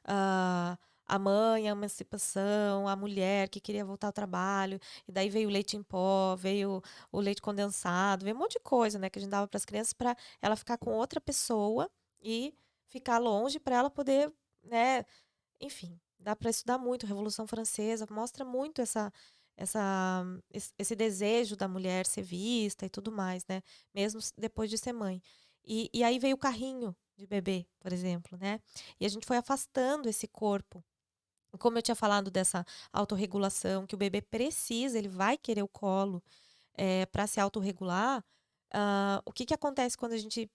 Ah, a mãe, a emancipação, a mulher que queria voltar ao trabalho, e daí veio o leite em pó, veio o leite condensado, veio um monte de coisa, né, que a gente dava para as crianças para ela ficar com outra pessoa e ficar longe para ela poder, né, enfim, dá para estudar muito. Revolução Francesa mostra muito esse desejo da mulher ser vista e tudo mais, né? Mesmo depois de ser mãe. E aí veio o carrinho de bebê, por exemplo, né? E a gente foi afastando esse corpo. Como eu tinha falado dessa autorregulação, que o bebê precisa, ele vai querer o colo para se autorregular. O que acontece quando a gente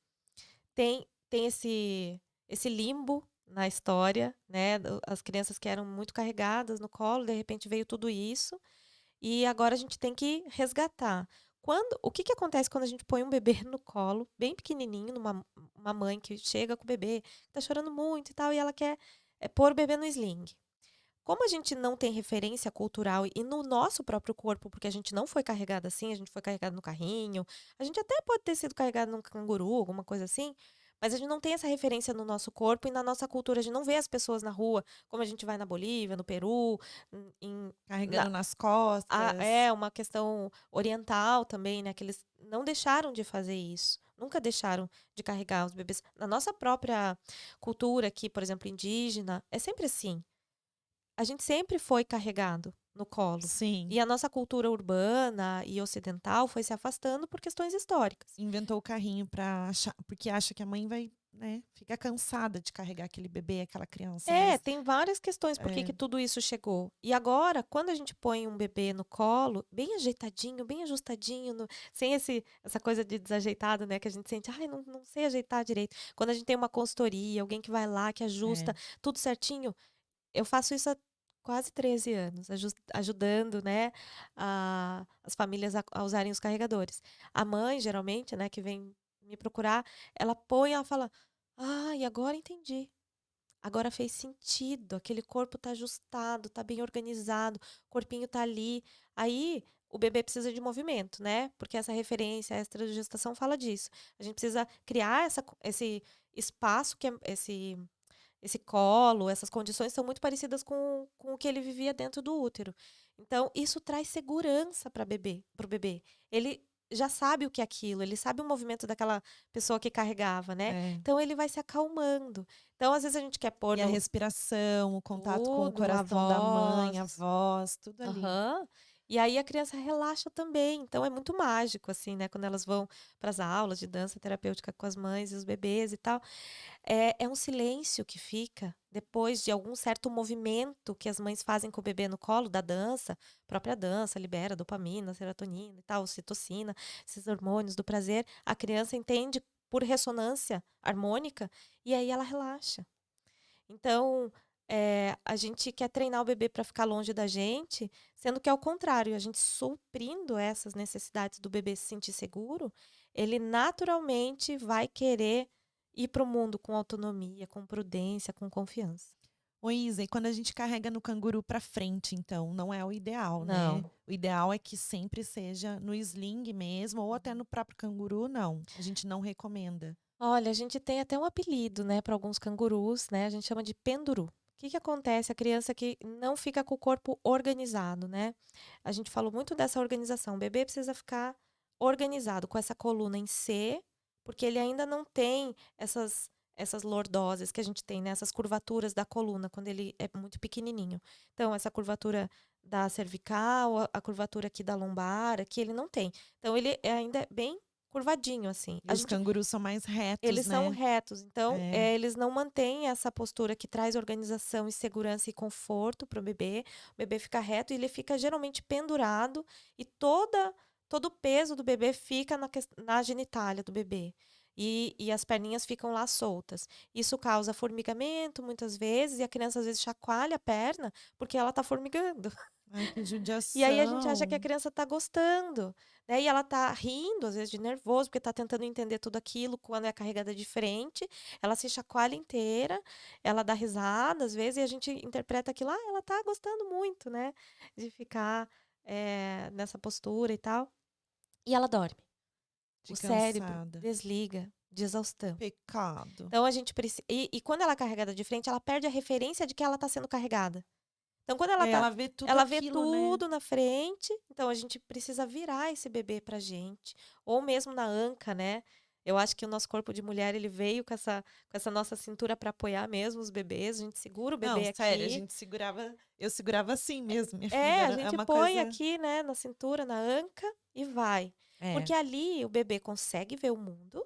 tem esse limbo na história, né, as crianças que eram muito carregadas no colo, de repente veio tudo isso, e agora a gente tem que resgatar. O que acontece quando a gente põe um bebê no colo, bem pequenininho, numa uma mãe que chega com o bebê, tá chorando muito e tal, e ela quer, pôr o bebê no sling. Como a gente não tem referência cultural e no nosso próprio corpo, porque a gente não foi carregada assim, a gente foi carregado no carrinho, a gente até pode ter sido carregado num canguru, alguma coisa assim, mas a gente não tem essa referência no nosso corpo e na nossa cultura. A gente não vê as pessoas na rua, como a gente vai na Bolívia, no Peru, Carregando nas costas. é uma questão oriental também, né? Que eles não deixaram de fazer isso. Nunca deixaram de carregar os bebês. Na nossa própria cultura aqui, por exemplo, indígena, é sempre assim. A gente sempre foi carregado no colo. Sim, E a nossa cultura urbana e ocidental foi se afastando por questões históricas. inventou o carrinho para achar porque acha que a mãe vai, né, fica cansada de carregar aquele bebê, aquela criança, É, mas tem várias questões por que é, que tudo isso chegou. E agora, quando a gente põe um bebê no colo, bem ajeitadinho, bem ajustadinho, sem essa coisa de desajeitado, né? Que a gente sente, ai, não sei ajeitar direito. Quando a gente tem uma consultoria, alguém que vai lá, que ajusta é. tudo certinho, eu faço isso há quase 13 anos, ajudando, né, as famílias a usarem os carregadores. A mãe, geralmente, né, que vem me procurar, ela põe, ela fala, e agora entendi. Agora fez sentido, aquele corpo tá ajustado, tá bem organizado, o corpinho tá ali. Aí o bebê precisa de movimento, né? Porque essa referência extra de gestação fala disso. A gente precisa criar esse espaço esse colo, essas condições são muito parecidas com o que ele vivia dentro do útero. Então, isso traz segurança para o bebê. Ele já sabe o que é aquilo, ele sabe o movimento daquela pessoa que carregava, né? É. Então, ele vai se acalmando. Então, às vezes, a gente quer pôr E a no respiração, o contato com o tudo, a coração da mãe, a voz. voz, tudo ali. Aham. E aí a criança relaxa também. Então é muito mágico, assim, né? Quando elas vão para as aulas de dança terapêutica com as mães e os bebês e tal. É um silêncio que fica depois de algum certo movimento que as mães fazem com o bebê no colo da dança. A própria dança libera dopamina, serotonina e tal, ocitocina, esses hormônios do prazer. A criança entende por ressonância harmônica e aí ela relaxa. Então, a gente quer treinar o bebê para ficar longe da gente, sendo que é o contrário, a gente suprindo essas necessidades do bebê se sentir seguro, ele naturalmente vai querer ir para o mundo com autonomia, com prudência, com confiança. Ô Isa, e quando a gente carrega no canguru para frente, então, não é o ideal, né? Não. O ideal é que sempre seja no sling mesmo, ou até no próprio canguru, não. A gente não recomenda. Olha, a gente tem até um apelido, né, para alguns cangurus, né? A gente chama de penduru. O que que acontece? A criança que não fica com o corpo organizado, né? A gente falou muito dessa organização. O bebê precisa ficar organizado com essa coluna em C, porque ele ainda não tem essas lordoses que a gente tem, né? Essas curvaturas da coluna quando ele é muito pequenininho. Então, essa curvatura da cervical, a curvatura aqui da lombar, aqui ele não tem. Então, ele ainda é bem curvadinho, assim. E os cangurus são mais retos, Eles são né? retos, então, É. eles não mantêm essa postura que traz organização e segurança e conforto para o bebê. O bebê fica reto e ele fica geralmente pendurado e todo o peso do bebê fica na genitália do bebê. E as perninhas ficam lá soltas. Isso causa formigamento muitas vezes e a criança às vezes chacoalha a perna porque ela está formigando. Ai, que E aí a gente acha que a judiação. criança tá gostando, né, e ela tá rindo, às vezes de nervoso, porque tá tentando entender tudo aquilo quando é carregada de frente, ela se chacoalha inteira, ela dá risada às vezes e a gente interpreta aquilo: "Ah, ela tá gostando muito, né, de ficar, nessa postura e tal", e ela dorme. De O cérebro cansada. desliga de exaustão. Pecado. Então a gente precisa e quando ela é carregada de frente, ela perde a referência de que ela tá sendo carregada. Então, quando E aí ela vê tudo ela vê aquilo, né? tudo na frente, então a gente precisa virar esse bebê pra gente, ou mesmo na anca, né. Eu acho que o nosso corpo de mulher, ele veio com essa nossa cintura para apoiar mesmo os bebês, a gente segura o Não, bebê sério, a aqui. gente segurava, eu segurava assim mesmo, minha filha, É, a é gente uma põe coisa. aqui, né, na cintura, na anca e vai. É. Porque ali o bebê consegue ver o mundo,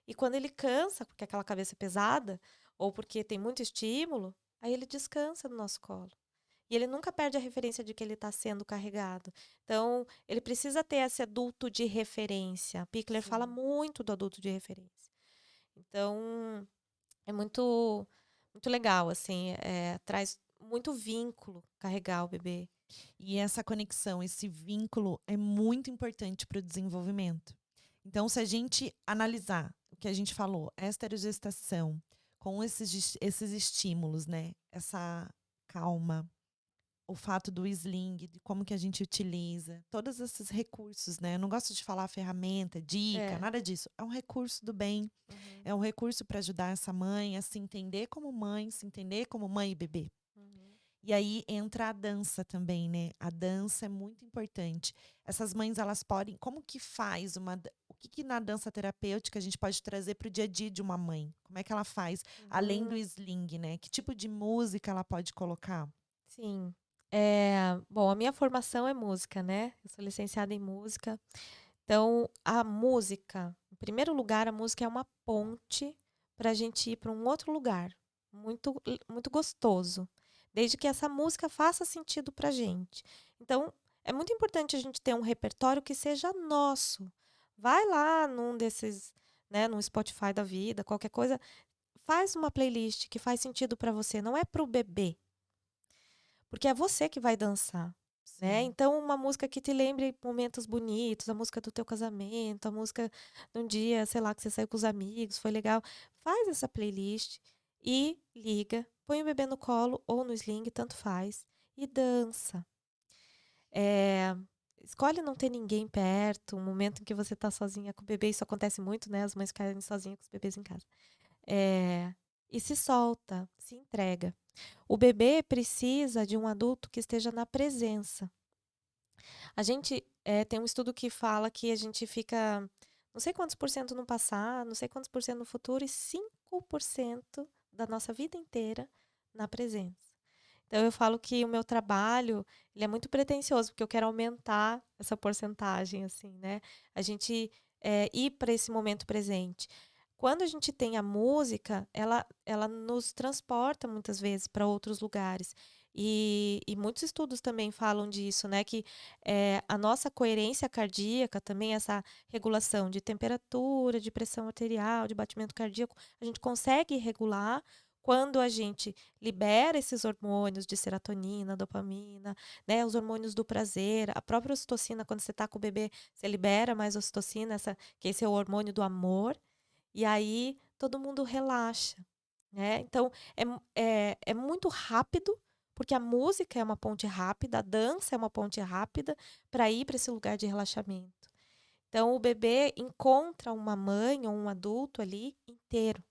e quando ele cansa, porque aquela cabeça é pesada, ou porque tem muito estímulo, aí ele descansa no nosso colo. E ele nunca perde a referência de que ele está sendo carregado. Então, ele precisa ter esse adulto de referência. Pickler fala Sim. muito do adulto de referência. Então, é muito legal, assim, traz muito vínculo carregar o bebê. E essa conexão, esse vínculo é muito importante para o desenvolvimento. Então, se a gente analisar o que a gente falou, a esterogestação, com esses estímulos, né? Essa calma, o fato do sling, de como que a gente utiliza, todos esses recursos, né? Eu não gosto de falar ferramenta, dica, É. nada disso. É um recurso do bem, Uhum, é um recurso para ajudar essa mãe a se entender como mãe, se entender como mãe e bebê. uhum. E aí entra a dança também, né? A dança é muito importante. Essas mães, elas podem. Como que faz o que, que na dança terapêutica a gente pode trazer para o dia a dia de uma mãe? Como é que ela faz? Além do Uhum. sling, né? Que tipo de música ela pode colocar? Sim. Bom, a minha formação é música, né? Eu sou licenciada em música. Então, a música, em primeiro lugar, a música é uma ponte para a gente ir para um outro lugar, muito gostoso, desde que essa música faça sentido para a gente. Então, é muito importante a gente ter um repertório que seja nosso. Vai lá num desses, né, num Spotify da vida, qualquer coisa, faz uma playlist que faz sentido para você, não é para o bebê, porque é você que vai dançar. Né? Sim. Então, uma música que te lembre momentos bonitos, a música do teu casamento, a música de um dia, sei lá, que você saiu com os amigos, foi legal. Faz essa playlist e liga, põe o bebê no colo ou no sling, tanto faz, e dança. Eh, Escolhe não ter ninguém perto, um momento em que você tá sozinha com o bebê, isso acontece muito, né? As mães ficarem sozinhas com os bebês em casa. Eh, e se solta, se entrega. O bebê precisa de um adulto que esteja na presença. A gente, tem um estudo que fala que a gente fica não sei quantos por cento no passado, não sei quantos por cento no futuro e 5% da nossa vida inteira na presença. Então eu falo que o meu trabalho, ele é muito pretensioso, porque eu quero aumentar essa porcentagem, assim, né. A gente, ir para esse momento presente. Quando a gente tem a música, ela nos transporta muitas vezes para outros lugares. E muitos estudos também falam disso, né, que, a nossa coerência cardíaca também, essa regulação de temperatura, de pressão arterial, de batimento cardíaco, a gente consegue regular quando a gente libera esses hormônios de serotonina, dopamina, né, os hormônios do prazer, a própria ocitocina, quando você está com o bebê, você libera mais ocitocina, que esse é o hormônio do amor. E aí, todo mundo relaxa, né? Então, é muito rápido, porque a música é uma ponte rápida, a dança é uma ponte rápida para ir para esse lugar de relaxamento. Então, o bebê encontra uma mãe ou um adulto ali inteiro.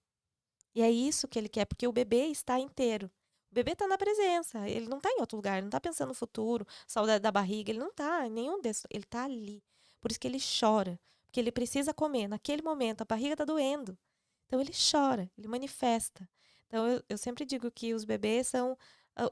E é isso que ele quer, porque o bebê está inteiro. O bebê está na presença, ele não está em outro lugar, ele não está pensando no futuro, saudade da barriga, ele não está em nenhum desses, ele está ali. Por isso que ele chora, porque ele precisa comer. Naquele momento, a barriga está doendo. Então, ele chora, ele manifesta. Então, eu sempre digo que os bebês são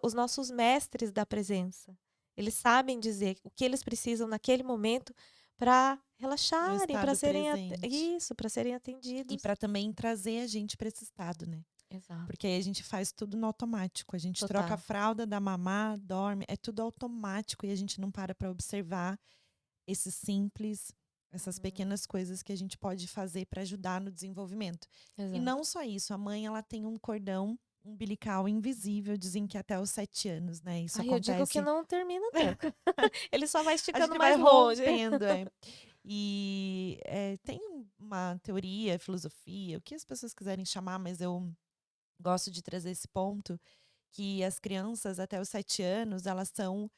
os nossos mestres da presença. Eles sabem dizer o que eles precisam naquele momento para No relaxarem, para estado serem presente. isso, para serem E atendidos. para também trazer a gente para esse estado, né? Exato. Porque aí a gente faz tudo no automático. A gente troca a Total. fralda, dá mamar, dorme, é tudo automático e a gente não para observar esses simples, essas Uhum. pequenas coisas que a gente pode fazer para ajudar no desenvolvimento. E não Exato. só isso, a mãe ela tem um cordão umbilical invisível, dizem que até os 7 anos, né? Isso Aí eu digo que acontece. não termina nunca. Ele só vai A esticando gente vai mais longe. rompendo, é. E tem uma teoria, filosofia, o que as pessoas quiserem chamar, mas eu gosto de trazer esse ponto que as crianças até os 7 anos elas são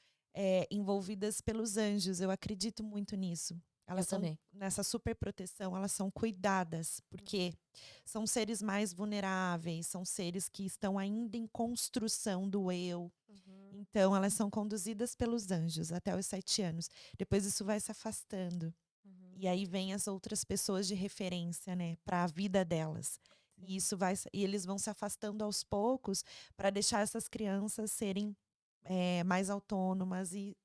envolvidas pelos anjos. Eu acredito muito nisso. Eu Elas são também. nessa super proteção, elas são cuidadas, porque são seres mais vulneráveis, são seres que estão ainda em construção do eu. Uhum. Então, elas são conduzidas pelos anjos até os 7 anos. Depois isso vai se afastando. Uhum. E aí vem as outras pessoas de referência, né, para a vida delas. E Sim. isso e eles vão se afastando aos poucos para deixar essas crianças serem mais autônomas e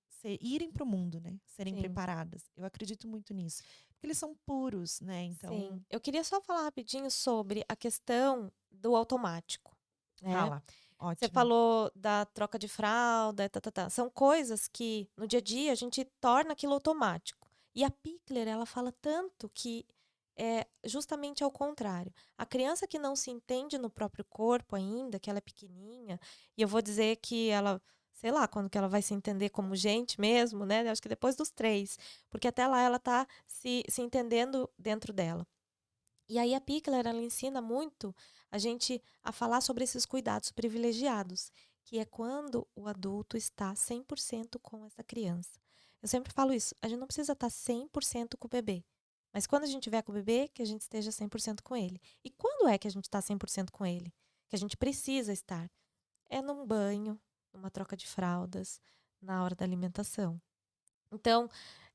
irem para o mundo, né, serem Sim. preparadas. Eu acredito muito nisso, porque eles são puros, né? Sim. Então, Eu queria só falar rapidinho sobre a questão do automático, né? fala, Você ótimo. falou da troca de fralda, tá, tá, tá. São coisas que no dia a dia a gente torna aquilo automático. E a Pickler, ela fala tanto que é justamente ao contrário. A criança que não se entende no próprio corpo ainda, que ela é pequenininha, e eu vou dizer que ela, sei lá, quando que ela vai se entender como gente mesmo, né? Eu acho que depois dos 3, porque até lá ela tá se entendendo dentro dela. E aí a Pickler, ela ensina muito a gente a falar sobre esses cuidados privilegiados, que é quando o adulto está 100% com essa criança. Eu sempre falo isso, a gente não precisa estar 100% com o bebê, mas quando a gente estiver com o bebê, que a gente esteja 100% com ele. E quando é que a gente está 100% com ele? Que a gente precisa estar? É num banho, numa troca de fraldas, na hora da alimentação. Então,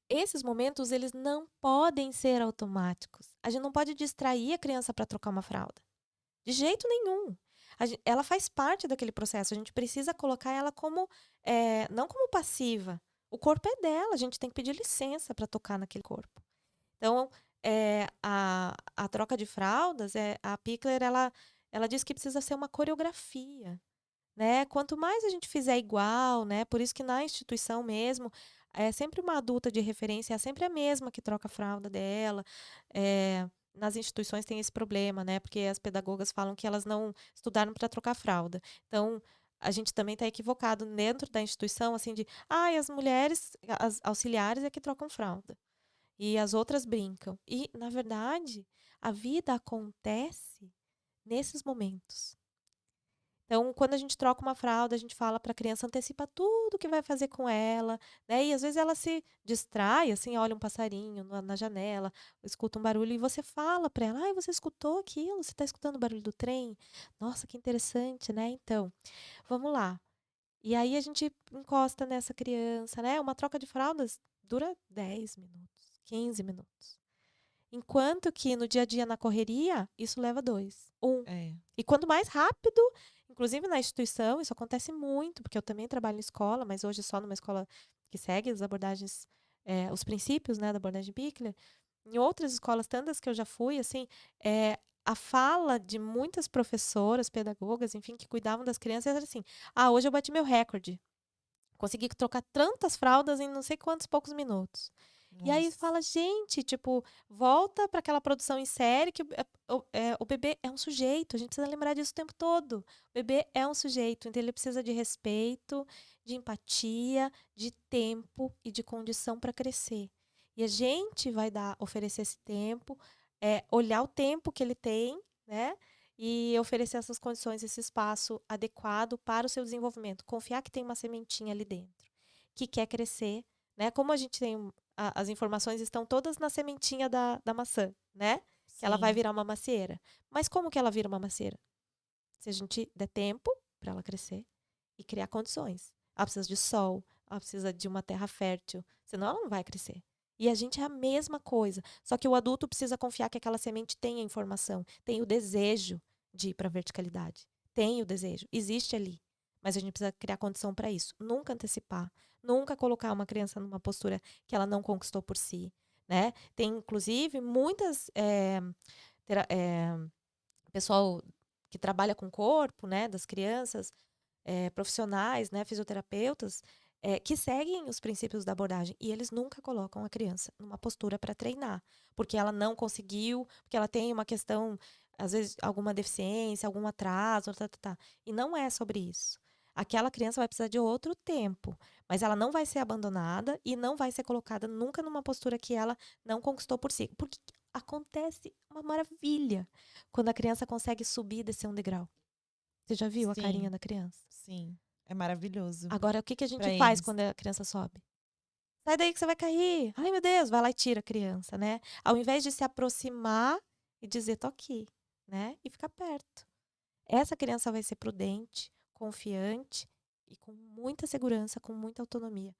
esses momentos, eles não podem ser automáticos. A gente não pode distrair a criança para trocar uma fralda. De jeito nenhum. Ela faz parte daquele processo. A gente precisa colocar ela como, não como passiva. O corpo é dela, a gente tem que pedir licença para tocar naquele corpo. Então, a troca de fraldas, a Pickler, ela diz que precisa ser uma coreografia, né? Quanto mais a gente fizer igual, né? Por isso que na instituição mesmo, é sempre uma adulta de referência, é sempre a mesma que troca a fralda dela. Nas instituições tem esse problema, né? Porque as pedagogas falam que elas não estudaram para trocar fralda. Então, a gente também está equivocado dentro da instituição, assim, de, as mulheres, as auxiliares é que trocam fralda. E as outras brincam. E, na verdade, a vida acontece nesses momentos. Então, quando a gente troca uma fralda, a gente fala para a criança, antecipa tudo que vai fazer com ela, né? E às vezes ela se distrai, assim, olha um passarinho na janela, escuta um barulho e você fala para ela, você escutou aquilo? Você está escutando o barulho do trem? Nossa, que interessante, né? Então, vamos lá. E aí a gente encosta nessa criança, né? Uma troca de fraldas dura 10 minutos, 15 minutos. Enquanto que no dia a dia, na correria, isso leva 2, 1. É. E quanto mais rápido, inclusive na instituição, isso acontece muito, porque eu também trabalho em escola, mas hoje só numa escola que segue as abordagens, os princípios, né, da abordagem Pickler. Em outras escolas, tantas que eu já fui, assim, a fala de muitas professoras, pedagogas, enfim, que cuidavam das crianças era assim: hoje eu bati meu recorde. Consegui trocar tantas fraldas em não sei quantos poucos minutos. E aí Nossa. fala, gente, tipo, volta para aquela produção em série que o bebê é um sujeito, a gente precisa lembrar disso o tempo todo. O bebê é um sujeito, então ele precisa de respeito, de empatia, de tempo e de condição para crescer. E a gente vai oferecer esse tempo, olhar o tempo que ele tem né? E oferecer essas condições, esse espaço adequado para o seu desenvolvimento. Confiar que tem uma sementinha ali dentro, que quer crescer, né? Como a gente tem as informações estão todas na sementinha da maçã, né? Que ela vai Sim. virar uma macieira. Mas como que ela vira uma macieira? Se a gente der tempo para ela crescer e criar condições. Ela precisa de sol, ela precisa de uma terra fértil, senão ela não vai crescer. E a gente é a mesma coisa, só que o adulto precisa confiar que aquela semente tem a informação, tem o desejo de ir para a verticalidade. Tem o desejo, existe ali. Mas a gente precisa criar condição para isso. Nunca antecipar, nunca colocar uma criança numa postura que ela não conquistou por si, né? Tem, inclusive, muitas pessoal que trabalha com o corpo, né, das crianças, profissionais, né, fisioterapeutas, que seguem os princípios da abordagem e eles nunca colocam a criança numa postura para treinar, porque ela não conseguiu, porque ela tem uma questão, às vezes, alguma deficiência, algum atraso, e não é sobre isso. Aquela criança vai precisar de outro tempo, mas ela não vai ser abandonada e não vai ser colocada nunca numa postura que ela não conquistou por si. Porque acontece uma maravilha quando a criança consegue subir e descer um degrau. Você já viu a carinha Sim, da criança? sim. É maravilhoso Agora, o que a gente para faz eles. quando a criança sobe? Sai daí que você vai cair. Ai, meu Deus, vai lá e tira a criança, né? Ao invés de se aproximar e dizer, tô aqui, né? E ficar perto. Essa criança vai ser prudente, confiante e com muita segurança, com muita autonomia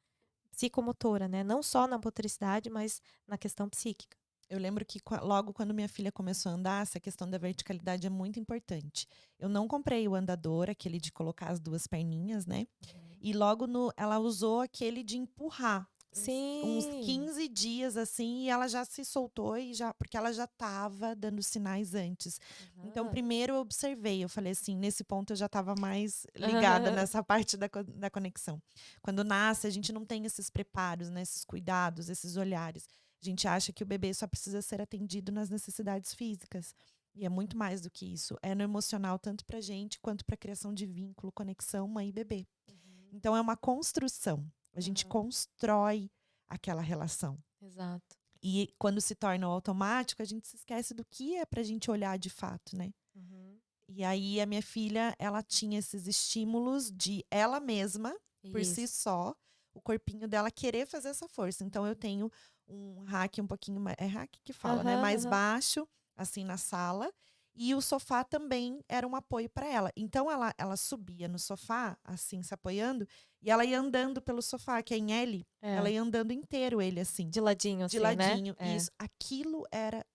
psicomotora, né? Não só na motricidade, mas na questão psíquica. Eu lembro que logo quando minha filha começou a andar, essa questão da verticalidade é muito importante. Eu não comprei o andador, aquele de colocar as duas perninhas, né? E logo ela usou aquele de empurrar. Uns Sim. 15 dias assim, e ela já se soltou e já, porque ela já estava dando sinais antes. Então, Aham. primeiro eu observei, eu falei assim, nesse ponto eu já estava mais ligada Aham. nessa parte da conexão. Quando nasce, a gente não tem esses preparos, né, esses cuidados, esses olhares. A gente acha que o bebê só precisa ser atendido nas necessidades físicas. E é muito mais do que isso. É no emocional, tanto pra gente quanto pra criação de vínculo, conexão, mãe e bebê. Uhum. Então é uma construção. A gente Aham. constrói aquela relação. Exato. E quando se torna o automático, a gente se esquece do que é pra gente olhar de fato, né? Uhum. E aí a minha filha, ela tinha esses estímulos de ela mesma, por si Isso. só, o corpinho dela querer fazer essa força. Então eu tenho um rack um pouquinho mais, é rack que fala, né, Aham, mais aham. baixo, assim na sala, e o sofá também era um apoio para ela. Então ela subia no sofá, assim se apoiando, e ela ia andando pelo sofá, que é em L, ela É. ia andando inteiro ele assim, De ladinho, de assim, né? ladinho. E É. isso, aquilo era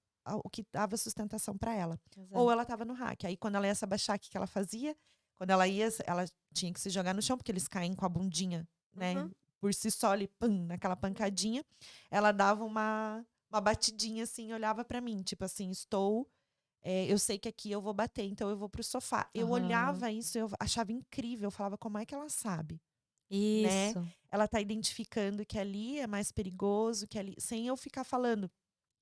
o que dava sustentação para ela. Ou Exato. ela estava no rack. Aí quando ela ia se abaixar, o que que ela fazia? Quando ela ia, ela tinha que se jogar no chão, porque eles caem com a bundinha, né? Uhum. Por si só ali, pum, naquela pancadinha. Ela dava uma batidinha assim, olhava para mim, tipo assim, eu sei que aqui eu vou bater, então eu vou pro sofá. Eu Aham. olhava isso, eu achava incrível, eu falava, como é que ela sabe? Né? Isso. Ela tá identificando que ali é mais perigoso, que ali, sem eu ficar falando,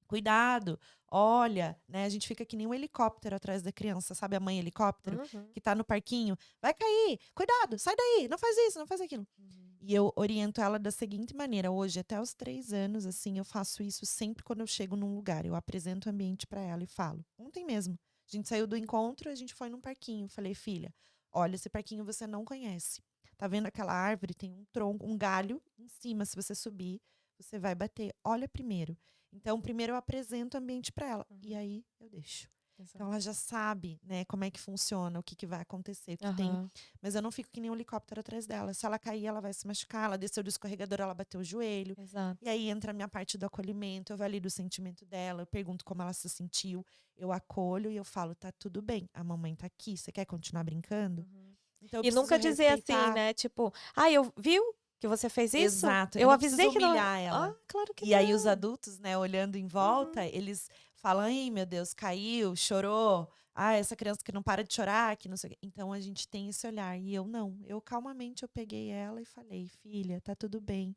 cuidado, olha, né? A gente fica que nem um helicóptero atrás da criança, sabe a mãe helicóptero Uhum. que tá no parquinho, vai cair, cuidado, sai daí, não faz isso, não faz aquilo. Uhum. E eu oriento ela da seguinte maneira, hoje até os 3 anos, assim, eu faço isso sempre quando eu chego num lugar, eu apresento o ambiente para ela e falo. Ontem mesmo, a gente saiu do encontro, a gente foi num parquinho, falei, filha, olha, esse parquinho você não conhece. Tá vendo aquela árvore? Tem um tronco, um galho em cima. Se você subir, você vai bater. Olha primeiro. Então, primeiro eu apresento o ambiente para ela e Uhum. aí eu deixo. Então Exato. ela já sabe, né, como é que funciona, o que que vai acontecer, o que tem. Aham. Mas eu não fico que nem um helicóptero atrás dela. Se ela cair, ela vai se machucar. Ela desceu do escorregador, ela bateu o joelho. E Exato. aí entra a minha parte do acolhimento, eu valido o sentimento dela, eu pergunto como ela se sentiu, eu acolho e eu falo, tá tudo bem, a mamãe tá aqui, você quer continuar brincando? Uhum. Então eu E preciso nunca dizer assim, respeitar. né? Tipo, ah, eu viu que você fez isso? Exato, eu Eu não preciso avisei que não. humilhar Ah, ela. claro que E aí os não. adultos, né, olhando em Uhum. volta, eles falam: "Ai, meu Deus, caiu, chorou. Ah, essa criança que não para de chorar, que não sei o quê". Então a gente tem esse olhar e eu não. Eu calmamente eu peguei ela e falei: "Filha, tá tudo bem,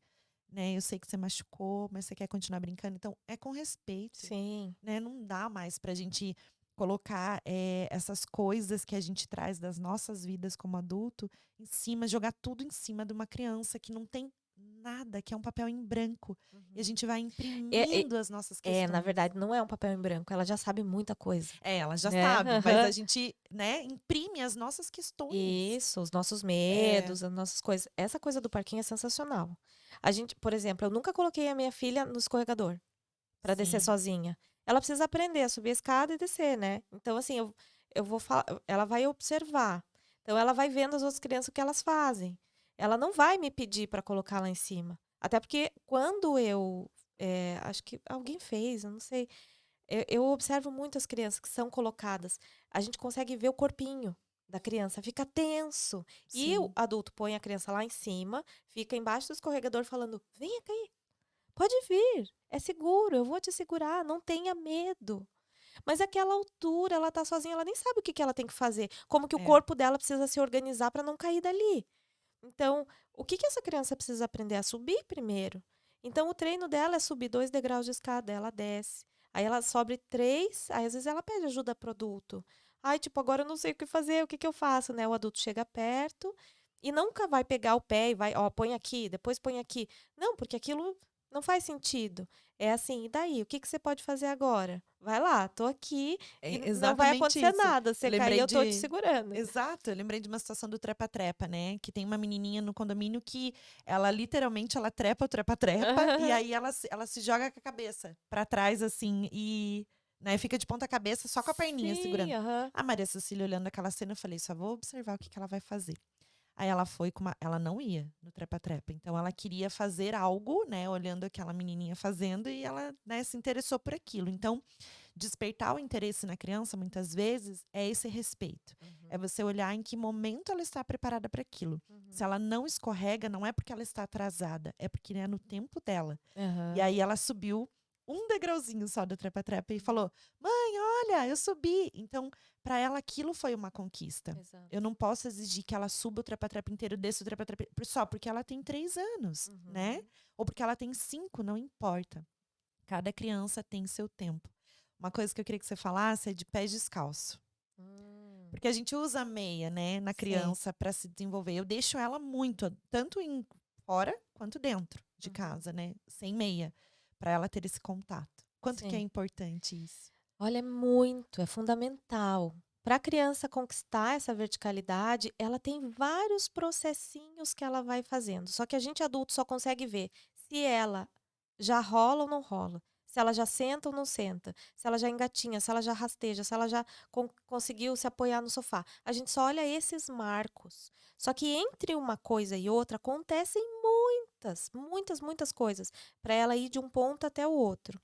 né? Eu sei que você machucou, mas você quer continuar brincando, então é com respeito, Sim. né? Não dá mais pra gente colocar essas coisas que a gente traz das nossas vidas como adulto em cima, jogar tudo em cima de uma criança que não tem nada, que é um papel em branco. E a Uhum. gente vai É, imprimindo as nossas na questões. verdade, não é um papel em branco, ela já sabe muita coisa, Ela já né. sabe, mas a Aham. gente, né, imprime as nossas questões. Isso, os nossos É, medos, as nossas coisas. Essa coisa do parquinho é sensacional. A gente, por exemplo, eu nunca coloquei a minha filha no escorregador para descer sim, sozinha. Ela precisa aprender a subir a escada e descer, né. Então, assim, eu vou falar, ela vai observar. Então ela vai vendo as outras crianças o que elas fazem. Ela não vai me pedir para colocar lá em cima. Até porque quando acho que alguém fez, eu não sei, eu observo muito as crianças que são colocadas. A gente consegue ver o corpinho da criança, fica tenso. E o sim. adulto põe a criança lá em cima, fica embaixo do escorregador falando: "Venha cair, pode vir, é seguro, eu vou te segurar, não tenha medo". Mas aquela altura, ela tá sozinha, ela nem sabe o que que ela tem que fazer, como que o É, corpo dela precisa se organizar para não cair dali. Então, o que que essa criança precisa aprender? A subir primeiro. Então, o treino dela é subir 2 degraus de escada, ela desce. Aí ela sobe 3, aí às vezes ela pede ajuda pro adulto. Ai, tipo, agora eu não sei o que fazer, o que que eu faço, né? O adulto chega perto e nunca vai pegar o pé e vai, ó, põe aqui, depois põe aqui. Não, porque aquilo não faz sentido. É assim, e daí? O que que você pode fazer agora? Vai lá, tô aqui e é não vai exatamente acontecer isso. nada. Eu Você cair, lembrei eu tô te de segurando. exato, eu lembrei de uma situação do trepa-trepa, né, que tem uma menininha no condomínio que ela literalmente ela trepa o trepa-trepa e aí ela se joga com a cabeça pra trás, assim, e, né, fica de ponta cabeça só com a perninha Sim, segurando. aham. A Maria Cecília olhando aquela cena, eu falei: "Só vou observar o que que ela vai fazer". Aí ela foi com uma ela não ia no trepa-trepa, então ela queria fazer algo, né, olhando aquela menininha fazendo e ela, né, se interessou por aquilo. Então, despertar o interesse na criança, muitas vezes, é esse respeito. É Uhum, você olhar em que momento ela está preparada para aquilo. Se uhum. ela não escorrega, não é porque ela está atrasada, é porque é no tempo dela. E Aham. aí ela subiu um degrauzinho só do trepa-trepa e Uhum. falou: "Mãe, olha, eu subi". Então, para ela aquilo foi uma conquista. Eu Exato. não posso exigir que ela suba o trepa-trepa inteiro, desça o trepa-trepa só porque ela tem 3 anos, né? Uhum. Ou porque ela tem 5, não importa. Cada criança tem seu tempo. Uma coisa que eu queria que você falasse é de pés descalço. Hum. Porque a gente usa meia, né, na Sim. criança para se desenvolver. Eu deixo ela muito, tanto em fora quanto dentro de Uhum. casa, né, sem meia, para ela ter esse contato. Quanto que é Sim. importante isso? Olha, é muito, é fundamental. Para a criança conquistar essa verticalidade, ela tem vários processinhos que ela vai fazendo. Só que a gente adulto só consegue ver se ela já rola ou não rola, se ela já senta ou não senta, se ela já engatinha, se ela já rasteja, se ela já conseguiu se apoiar no sofá. A gente só olha esses marcos. Só que entre uma coisa e outra acontecem muitas, muitas, muitas coisas para ela ir de um ponto até o outro.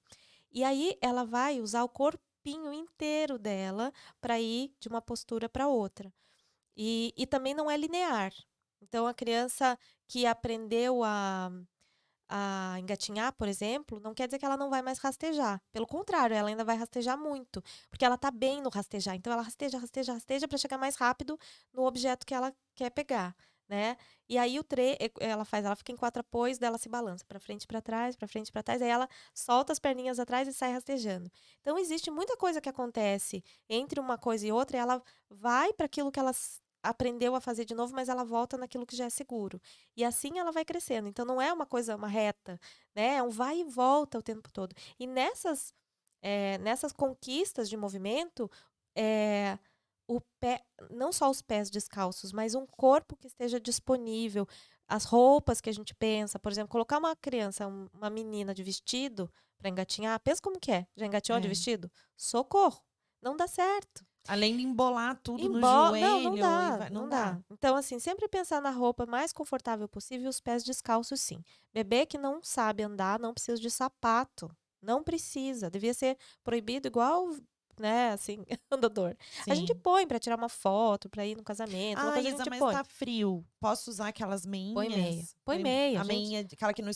E aí ela vai usar o corpinho inteiro dela para ir de uma postura para outra. E também não é linear. Então a criança que aprendeu a engatinhar, por exemplo, não quer dizer que ela não vai mais rastejar. Pelo contrário, ela ainda vai rastejar muito, porque ela está bem no rastejar. Então ela rasteja, rasteja, rasteja para chegar mais rápido no objeto que ela quer pegar, né? E aí ela fica em 4 apoios, dela se balança para frente e para frente e para trás, aí ela solta as perninhas atrás e sai rastejando. Então existe muita coisa que acontece entre uma coisa e outra, e ela vai para aquilo que ela aprendeu a fazer de novo, mas ela volta naquilo que já é seguro. E assim ela vai crescendo. Então não é uma coisa, uma reta, né? É um vai e volta o tempo todo. E nessas conquistas de movimento, eh, o pé, não só os pés descalços, mas um corpo que esteja disponível, as roupas que a gente pensa, por exemplo, colocar uma criança, uma menina de vestido para engatinhar, pensa como que é? Já engatinhou de É. vestido? Socorro, não dá certo. Além de embolar tudo no Não, não joelho e dá, vai não não dá. dá. Então, assim, sempre pensar na roupa mais confortável possível e os pés descalços, sim. Bebê que não sabe andar não precisa de sapato. Não precisa. Devia ser proibido igual, né, assim, andador. A gente Sim. põe pra tirar uma foto, pra ir no casamento, uma "Ah, coisa a Isa, gente mas põe. tá frio. Posso usar aquelas Põe meia. meinhas?" Põe meia. A meinha aquela que não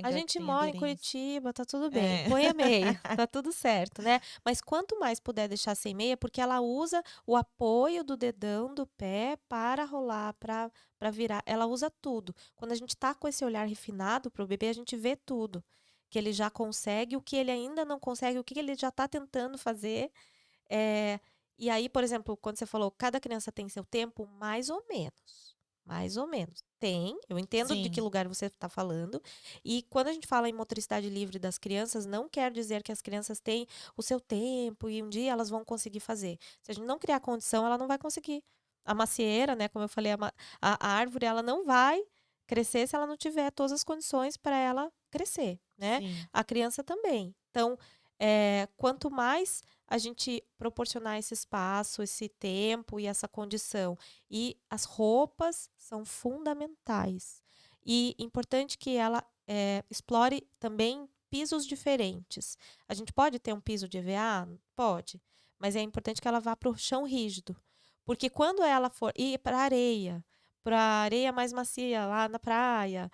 A escorrega, que gente tem mora em aderência. Curitiba, tá tudo bem. É. Põe a meia, tá tudo certo, né. Mas quanto mais puder deixar sem meia, porque ela usa o apoio do dedão do pé para rolar, para virar, ela usa tudo. Quando a gente tá com esse olhar refinado para o bebê, a gente vê tudo, que ele já consegue, o que ele ainda não consegue, o que ele já tá tentando fazer. Eh, e aí, por exemplo, quando você falou: "Cada criança tem seu tempo", mais ou menos, mais ou menos. tem, eu entendo de que Sim, lugar você está falando. E quando a gente fala em motricidade livre das crianças, não quer dizer que as crianças têm o seu tempo e um dia elas vão conseguir fazer. Se a gente não criar condição, ela não vai conseguir. A macieira, né, como eu falei, a árvore, ela não vai crescer se ela não tiver todas as condições para ela crescer, né? sim, A criança também. Então, quanto mais a gente proporcionar esse espaço, esse tempo e essa condição. E as roupas são fundamentais. E importante que ela explore também pisos diferentes. A gente pode ter um piso de EVA? Pode. Mas é importante que ela vá para o chão rígido. Porque quando ela for ir para areia mais macia lá na praia,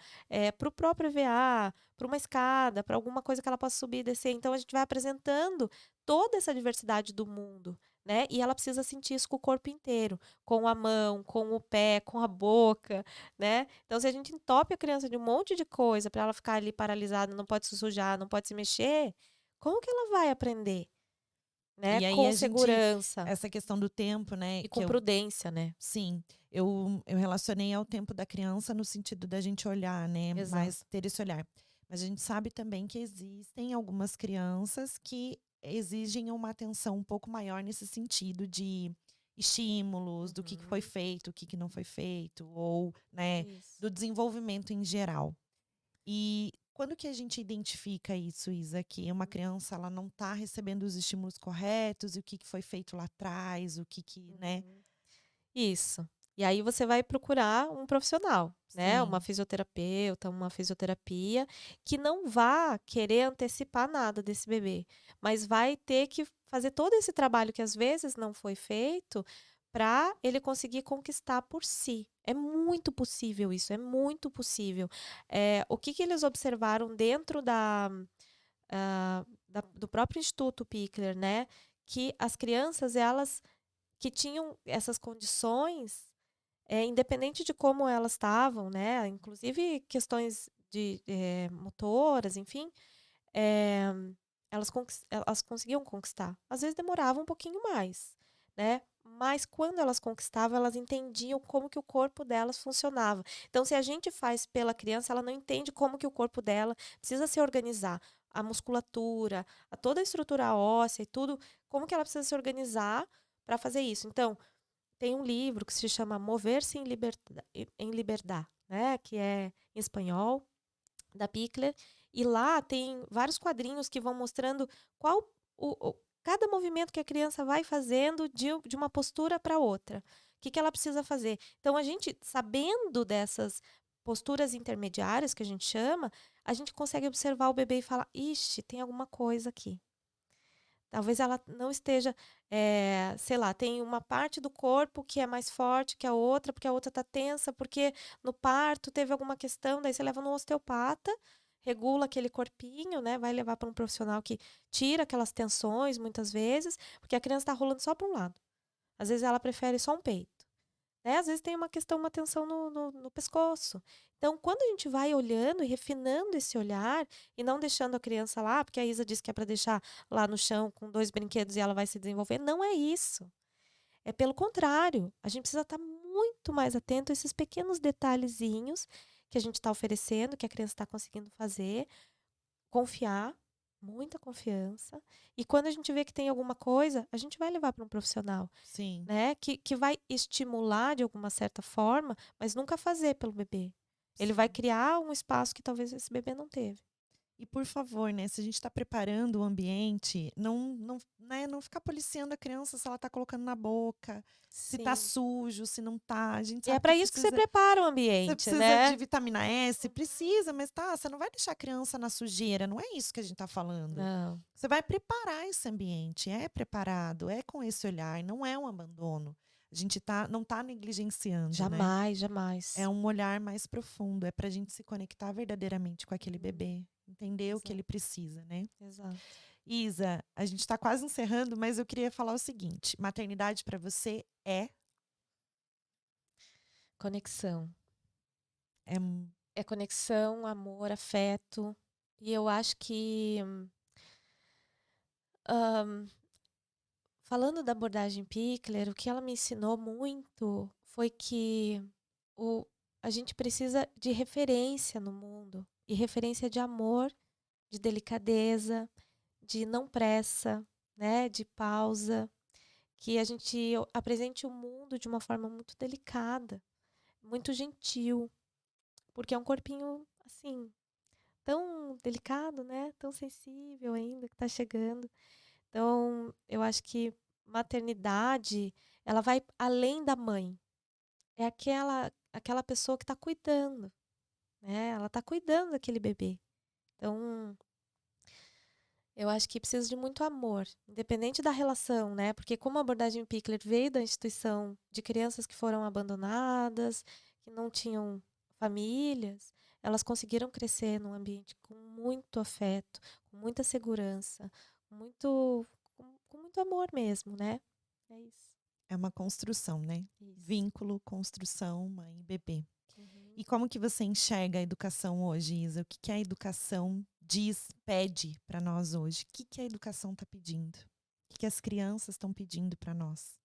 para o próprio EVA, para uma escada, para alguma coisa que ela possa subir e descer. Então a gente vai apresentando toda essa diversidade do mundo, né? E ela precisa sentir isso com o corpo inteiro, com a mão, com o pé, com a boca, né? Então, se a gente entope a criança de um monte de coisa para ela ficar ali paralisada, não pode se sujar, não pode se mexer, como que ela vai aprender, né? e aí Com a gente segurança essa questão do tempo, né, e que com eu prudência, né? sim, eu relacionei ao tempo da criança no sentido da gente olhar, né, mais Exato. ter esse olhar. Mas a gente sabe também que existem algumas crianças que exigem uma atenção um pouco maior nesse sentido de estímulos, do que foi Uhum. feito, o que não foi feito, ou, né, Isso. do desenvolvimento em geral. E quando que a gente identifica isso, Isa, que uma criança ela não está recebendo os estímulos corretos e o que foi feito lá atrás, né? Uhum. Isso. E aí você vai procurar um profissional, né? Uma Sim, fisioterapeuta, uma fisioterapia, que não vá querer antecipar nada desse bebê, mas vai ter que fazer todo esse trabalho que às vezes não foi feito para ele conseguir conquistar por si. É muito possível isso, é muito possível. O que eles observaram dentro do próprio Instituto Pickler, né? Que as crianças, elas que tinham essas condições, independente de como elas estavam, né, inclusive questões de, motoras, enfim, eh, elas conseguiam conquistar. Às vezes demorava um pouquinho mais, né, mas quando elas conquistavam, elas entendiam como que o corpo delas funcionava. Então, se a gente faz pela criança, ela não entende como que o corpo dela precisa se organizar. A musculatura, toda a estrutura óssea e tudo, como que ela precisa se organizar para fazer isso. Então, tem um livro que se chama Mover-se em Liberdade, né, que é em espanhol, da Pickler, e lá tem vários quadrinhos que vão mostrando qual cada movimento que a criança vai fazendo de uma postura para outra. O que ela precisa fazer? Então, a gente, sabendo dessas posturas intermediárias, que a gente chama, a gente consegue observar o bebê e falar: ixi, tem alguma coisa aqui. Talvez ela não esteja, sei lá, tem uma parte do corpo que é mais forte que a outra, porque a outra está tensa, porque no parto teve alguma questão, daí você leva no osteopata, regula aquele corpinho, né? Vai levar para um profissional que tira aquelas tensões muitas vezes, porque a criança está rolando só para um lado. Às vezes ela prefere só um peito. Né? Às vezes tem uma questão, uma tensão no pescoço. Então, quando a gente vai olhando e refinando esse olhar e não deixando a criança lá, porque a Isa disse que é para deixar lá no chão com dois brinquedos e ela vai se desenvolver, não é isso. É pelo contrário. A gente precisa estar muito mais atento a esses pequenos detalhezinhos que a gente está oferecendo, que a criança está conseguindo fazer, confiar, muita confiança. E quando a gente vê que tem alguma coisa, a gente vai levar para um profissional, sim. né? Que vai estimular de alguma certa forma, mas nunca fazer pelo bebê. Ele vai Sim. criar um espaço que talvez esse bebê não teve. E por favor, né, se a gente está preparando o ambiente, não ficar policiando a criança se ela está colocando na boca, se está Sim. sujo, se não está. A gente E é sabe que para isso que você prepara o você ambiente, precisa de né? vitamina S, precisa, mas tá, você não vai deixar a criança na sujeira, não é isso que a gente está falando. Não, Você vai preparar esse ambiente, é preparado, é com esse olhar, não é um abandono. A gente não está negligenciando, né? jamais, É jamais. um olhar mais profundo, é para a gente se conectar verdadeiramente com aquele bebê, entender o que ele Exato, precisa, né? exato. Isa, a gente está quase encerrando, mas eu queria falar o seguinte: maternidade para você Conexão. é, É conexão, amor, afeto. E eu acho que, hã, falando da abordagem Pickler, o que ela me ensinou muito foi que o a gente precisa de referência no mundo. E referência de amor, de delicadeza, de não pressa, né? De pausa. Que a gente apresente o mundo de uma forma muito delicada, muito gentil. Porque é um corpinho, assim, tão delicado, né? Tão sensível ainda, que está chegando. Então, eu acho que maternidade, ela vai além da mãe. É aquela pessoa que está cuidando, né? Ela está cuidando daquele bebê. Então, eu acho que precisa de muito amor, independente da relação, né? Porque como a abordagem Pickler veio da instituição de crianças que foram abandonadas, que não tinham famílias, elas conseguiram crescer num ambiente com muito afeto, com muita segurança, com muito amor mesmo, né? É isso. É uma construção, né? Isso. Vínculo, construção, mãe e bebê. Uhum. E como que você enxerga a educação hoje, Isa? O que que a educação pede para nós hoje? O que que a educação está pedindo? O que que as crianças estão pedindo para nós?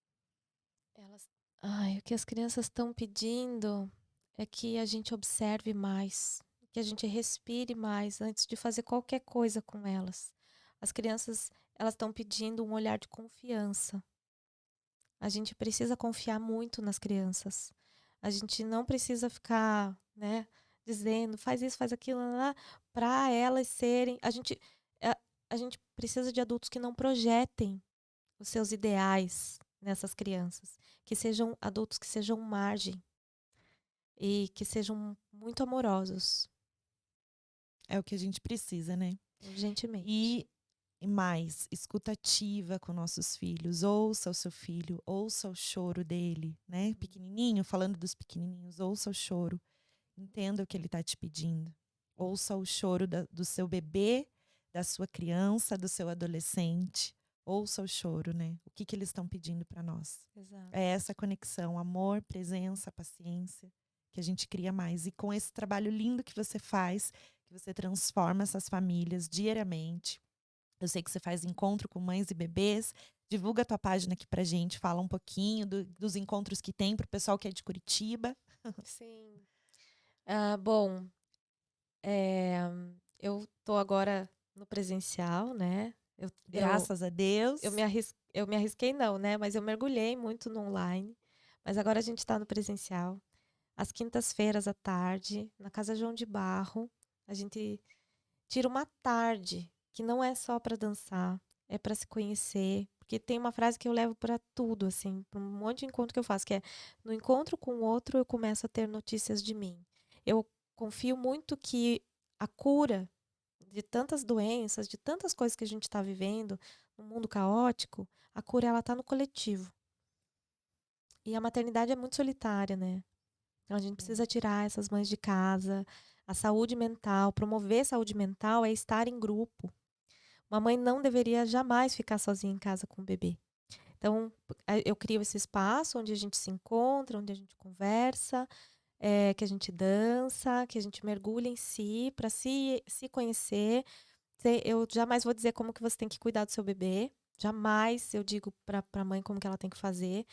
O que as crianças estão pedindo é que a gente observe mais, que a gente respire mais antes de fazer qualquer coisa com elas. As crianças, elas estão pedindo um olhar de confiança. A gente precisa confiar muito nas crianças. A gente não precisa ficar, né, dizendo, faz isso, faz aquilo, para elas serem. A gente precisa de adultos que não projetem os seus ideais nessas crianças, que sejam adultos que sejam margem e que sejam muito amorosos, É o que a gente precisa, né? urgentemente. E mais, escutativa com nossos filhos. Ouça o seu filho, ouça o choro dele, né? Pequenininho, falando dos pequenininhos, ouça o choro. Entenda o que ele está te pedindo. Ouça o choro do seu bebê, da sua criança, do seu adolescente. Ouça o choro, né? O que que eles estão pedindo para nós. Exato. É essa conexão, amor, presença, paciência, que a gente cria mais. E com esse trabalho lindo que você faz, que você transforma essas famílias diariamente. Eu sei que você faz encontro com mães e bebês. Divulga a tua página aqui pra gente, fala um pouquinho dos encontros que tem pro pessoal que é de Curitiba. Sim. Bom, eu tô agora no presencial, né? Graças a Deus. Eu me arrisquei não, né? Mas eu mergulhei muito no online. Mas agora a gente está no presencial. Às quintas-feiras à tarde, na Casa João de Barro, a gente tira uma tarde que não é só para dançar, é para se conhecer. Porque tem uma frase que eu levo para tudo, assim, para um monte de encontro que eu faço, que é: no encontro com o outro, eu começo a ter notícias de mim. Eu confio muito que a cura de tantas doenças, de tantas coisas que a gente está vivendo no mundo caótico, a cura ela está no coletivo. E a maternidade é muito solitária, né? Então a gente precisa tirar essas mães de casa. A saúde mental, promover saúde mental é estar em grupo. Uma mãe não deveria jamais ficar sozinha em casa com o bebê. Então, eu crio esse espaço onde a gente se encontra, onde a gente conversa, que a gente dança, que a gente mergulha em si, para se conhecer. Eu jamais vou dizer como que você tem que cuidar do seu bebê. Jamais eu digo para a mãe como que ela tem que fazer.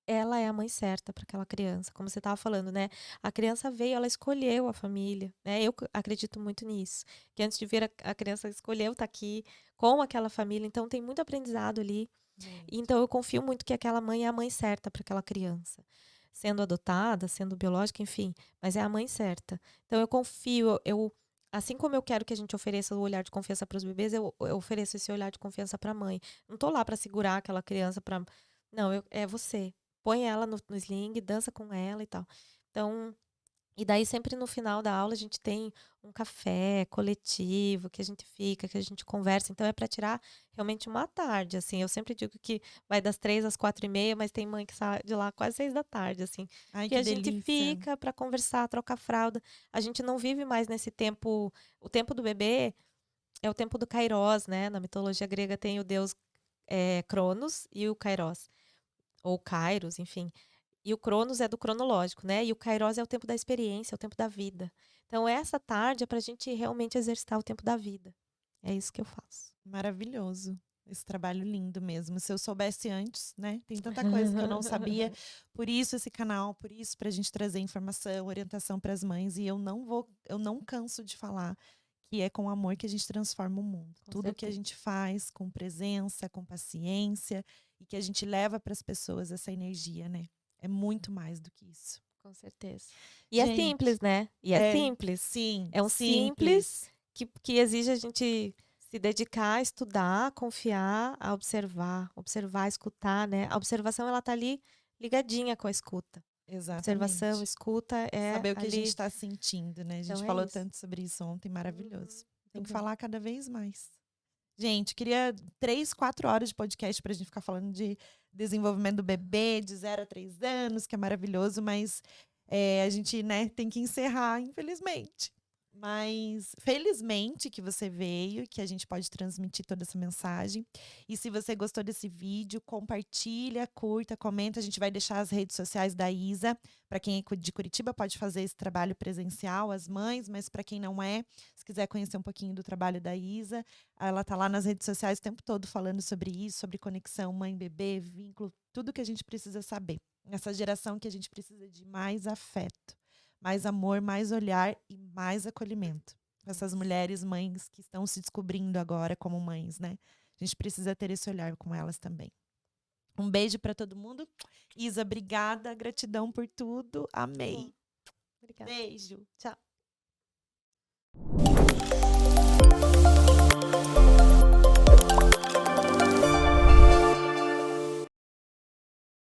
Ela é a mãe certa para aquela criança, como você estava falando, né? A criança veio, ela escolheu a família, né? Eu acredito muito nisso, que antes de vir a criança escolheu estar aqui com aquela família, então tem muito aprendizado ali. Então eu confio muito que aquela mãe é a mãe certa para aquela criança, sendo adotada, sendo biológica, enfim, mas é a mãe certa. Então eu confio, assim como eu quero que a gente ofereça o olhar de confiança para os bebês, eu ofereço esse olhar de confiança para a mãe. Não tô lá para segurar aquela criança para, não, é você. Põe ela no sling, dança com ela e tal. Então, e daí sempre no final da aula a gente tem um café coletivo, que a gente fica, que a gente conversa. Então é para tirar realmente uma tarde, assim. Eu sempre digo que vai das 3 às 4:30, mas tem mãe que sai de lá quase 6 da tarde, assim. Ai, Que que a gente delícia. fica para conversar, trocar fralda. A gente não vive mais nesse tempo. O tempo do bebê é o tempo do Kairos, né? Na mitologia grega tem o deus Cronos e o Kairos, ou Kairos, enfim. E o Cronos é do cronológico, né? E o Kairos é o tempo da experiência, é o tempo da vida. Então, essa tarde é para a gente realmente exercitar o tempo da vida. É isso que eu faço. Maravilhoso. esse trabalho lindo mesmo. Se eu soubesse antes, né? Tem tanta coisa que eu não sabia. Por isso esse canal, por isso pra gente trazer informação, orientação para as mães. E eu não canso de falar que é com amor que a gente transforma o mundo. Com Tudo que a certeza. gente faz com presença, com paciência e que a gente leva para as pessoas essa energia, né? É muito mais do que isso. Com certeza. E é Gente, simples, né? E é simples. sim, É um simples. que exige a gente se dedicar, a estudar, confiar, a observar, escutar, né? A observação, ela tá ali ligadinha com a escuta. Observação, Exatamente. escuta é Saber o que a gente ali. está sentindo, né? A gente Então é falou isso. tanto sobre isso ontem, maravilhoso. Tem que Muito bom. falar cada vez mais. Gente, queria 3, 4 horas de podcast pra gente ficar falando de desenvolvimento do bebê de 0 a 3 anos, que é maravilhoso, mas a gente, né, tem que encerrar, infelizmente. Mas felizmente que você veio, que a gente pode transmitir toda essa mensagem. E se você gostou desse vídeo, compartilha, curta, comenta. A gente vai deixar as redes sociais da Isa. Para quem é de Curitiba, pode fazer esse trabalho presencial, as mães, mas para quem não é, se quiser conhecer um pouquinho do trabalho da Isa, ela tá lá nas redes sociais o tempo todo falando sobre isso, sobre conexão mãe-bebê, vínculo, tudo que a gente precisa saber. Nessa geração que a gente precisa de mais afeto, mais amor, mais olhar e mais acolhimento. Essas mulheres, mães que estão se descobrindo agora como mães, né? A gente precisa ter esse olhar com elas também. Um beijo para todo mundo. Isa, obrigada, gratidão por tudo. Amei. Obrigada. Beijo. Tchau.